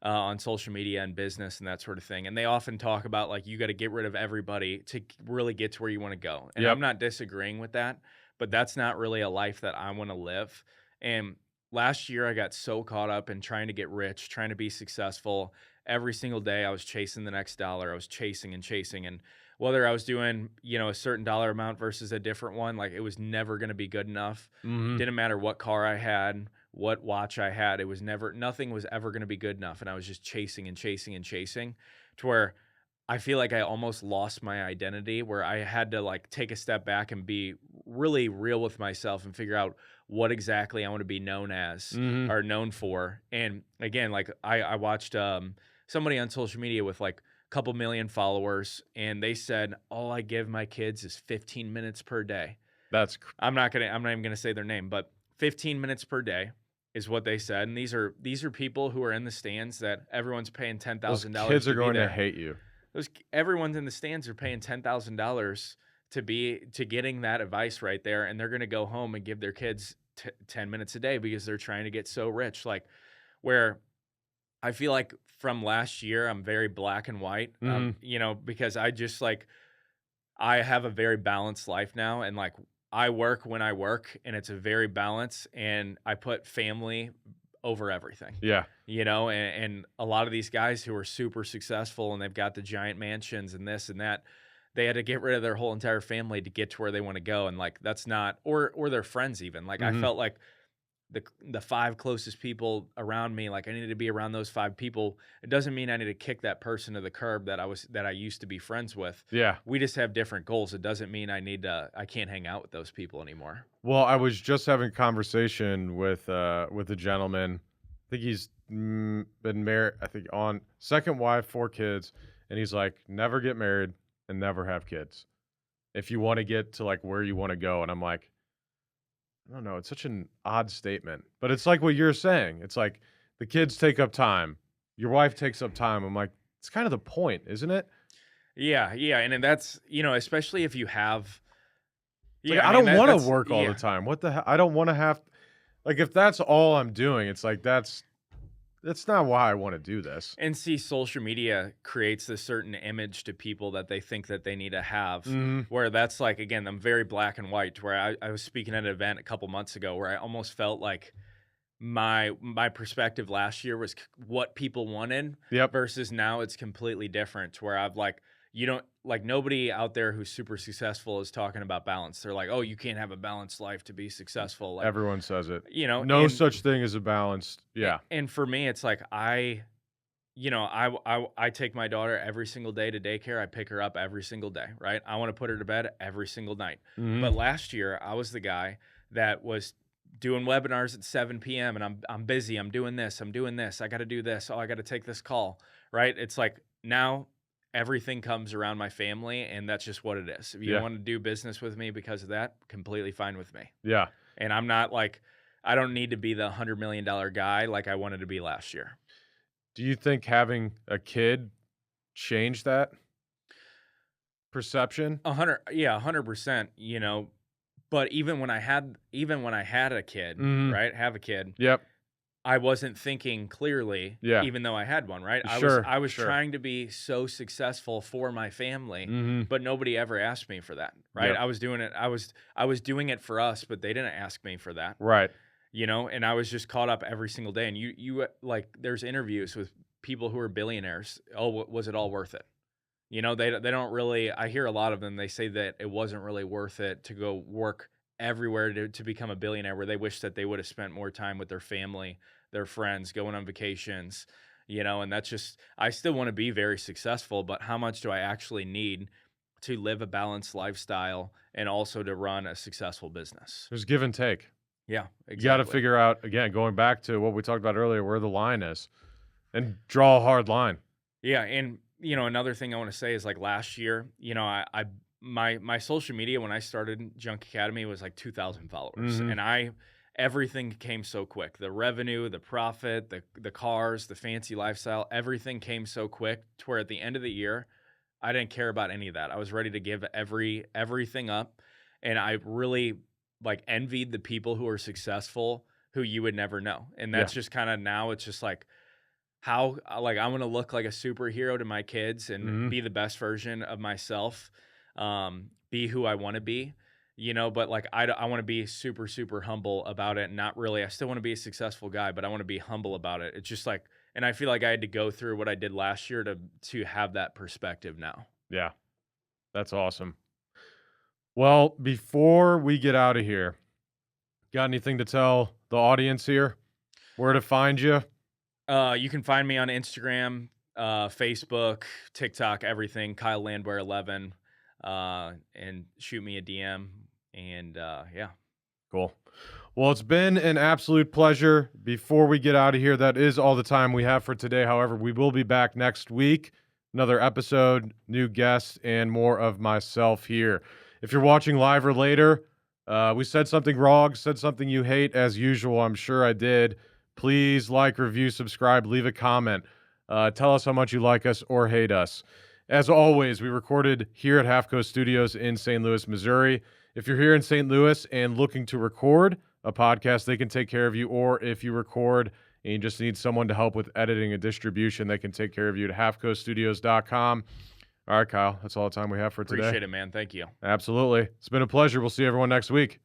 On social media and business and that sort of thing. And they often talk about like you got to get rid of everybody to really get to where you want to go. And I'm Yep. not disagreeing with that, but that's not really a life that I want to live. And last year I got so caught up in trying to get rich, trying to be successful. Every single day I was chasing the next dollar. I was chasing and chasing, and whether I was doing, a certain dollar amount versus a different one, like it was never going to be good enough. Mhm. Didn't matter what car I had, what watch I had. It was never nothing was ever gonna be good enough, and I was just chasing and chasing and chasing to where I feel like I almost lost my identity, where I had to, like, take a step back and be really real with myself and figure out what exactly I wanna be known as Mhm. or known for, and again, like, I watched, somebody on social media with, like, a couple million followers, and they said, "All I give my kids is 15 minutes per day." I'm not even gonna say their name, but 15 minutes per day is what they said, and these are people who are in the stands that everyone's paying Those $10,000 kids are to be going to there. hate you. Everyone's in the stands are paying $10,000 to getting that advice right there, and they're gonna go home and give their kids 10 minutes a day because they're trying to get so rich. Like, where I feel like from last year, I'm very black and white, because I just like, I have a very balanced life now. And like, I work when I work, and it's a very balanced, and I put family over everything, Yeah. and a lot of these guys who are super successful and they've got the giant mansions and this and that, they had to get rid of their whole entire family to get to where they want to go. And like, that's not, or their friends even. Like, I felt like the 5 closest people around me, like I needed to be around those 5 people. It doesn't mean I need to kick that person to the curb that I used to be friends with. Yeah. We just have different goals. It doesn't mean I can't hang out with those people anymore. Well, I was just having a conversation with a gentleman. I think he's been married, I think on second wife, 4 kids. And he's like, never get married and never have kids if you want to get to like where you want to go. And I'm like, I don't know. It's such an odd statement, but it's like what you're saying. It's like the kids take up time. Your wife takes up time. I'm like, it's kind of the point, isn't it? Yeah. Yeah. And then that's, especially if you have, It's like, I don't want to work all the time. What the hell? I don't want to have, like, if that's all I'm doing, it's like, that's not why I want to do this. And see, social media creates a certain image to people that they think that they need to have, where that's like, again, I'm very black and white, where I was speaking at an event a couple months ago where I almost felt like my perspective last year was what people wanted versus now it's completely different, where I've like, nobody out there who's super successful is talking about balance. They're like, oh, you can't have a balanced life to be successful. Like, everyone says it. No such thing as a balanced. Yeah. And for me, it's like, I take my daughter every single day to daycare. I pick her up every single day, right? I want to put her to bed every single night. But last year, I was the guy that was doing webinars at 7 p.m. and I'm busy. I'm doing this. I got to do this. Oh, I got to take this call, right? It's like now everything comes around my family, and that's just what it is. If you want to do business with me because of that, completely fine with me. Yeah. And I'm not like, I don't need to be the $100 million guy like I wanted to be last year. Do you think having a kid changed that perception? 100%, but even when I had a kid, right? Have a kid. Yep. I wasn't thinking clearly, even though I had one, right? I was trying to be so successful for my family, but nobody ever asked me for that, right? Yep. I was doing it. I was doing it for us, but they didn't ask me for that, right? And I was just caught up every single day. And you like, there's interviews with people who are billionaires. Oh, was it all worth it? They don't really. I hear a lot of them. They say that it wasn't really worth it to go work everywhere to become a billionaire, where they wish that they would have spent more time with their family, their friends, going on vacations, and that's just, I still want to be very successful, but how much do I actually need to live a balanced lifestyle and also to run a successful business? There's give and take. Yeah, exactly. You got to figure out, again, going back to what we talked about earlier, where the line is and draw a hard line. Yeah. And, another thing I want to say is like last year, my social media when I started Junk Academy was like 2,000 followers, and everything came so quick. The revenue, the profit, the cars, the fancy lifestyle, everything came so quick to where at the end of the year, I didn't care about any of that. I was ready to give everything up, and I really like envied the people who are successful who you would never know. And that's just kind of, now it's just like, how, like, I want to look like a superhero to my kids and be the best version of myself, be who I want to be, but like, I want to be super, super humble about it. Not really, I still want to be a successful guy, but I want to be humble about it. It's just like, and I feel like I had to go through what I did last year to have that perspective now. Yeah. That's awesome. Well, before we get out of here, got anything to tell the audience here? Where to find you? You can find me on Instagram, Facebook, TikTok, everything, Kyle Landwehr 11, and shoot me a DM. And yeah. Cool. Well, it's been an absolute pleasure. Before we get out of here, that is all the time we have for today. However, we will be back next week. Another episode, new guests, and more of myself here. If you're watching live or later, we said something wrong, said something you hate, as usual. I'm sure I did. Please like, review, subscribe, leave a comment. Tell us how much you like us or hate us. As always, we recorded here at Half Coast Studios in St. Louis, Missouri. If you're here in St. Louis and looking to record, a podcast, they can take care of you. Or if you record and you just need someone to help with editing and distribution, they can take care of you at halfcoaststudios.com. All right, Kyle, that's all the time we have for today. Appreciate it, man. Thank you. Absolutely. It's been a pleasure. We'll see everyone next week.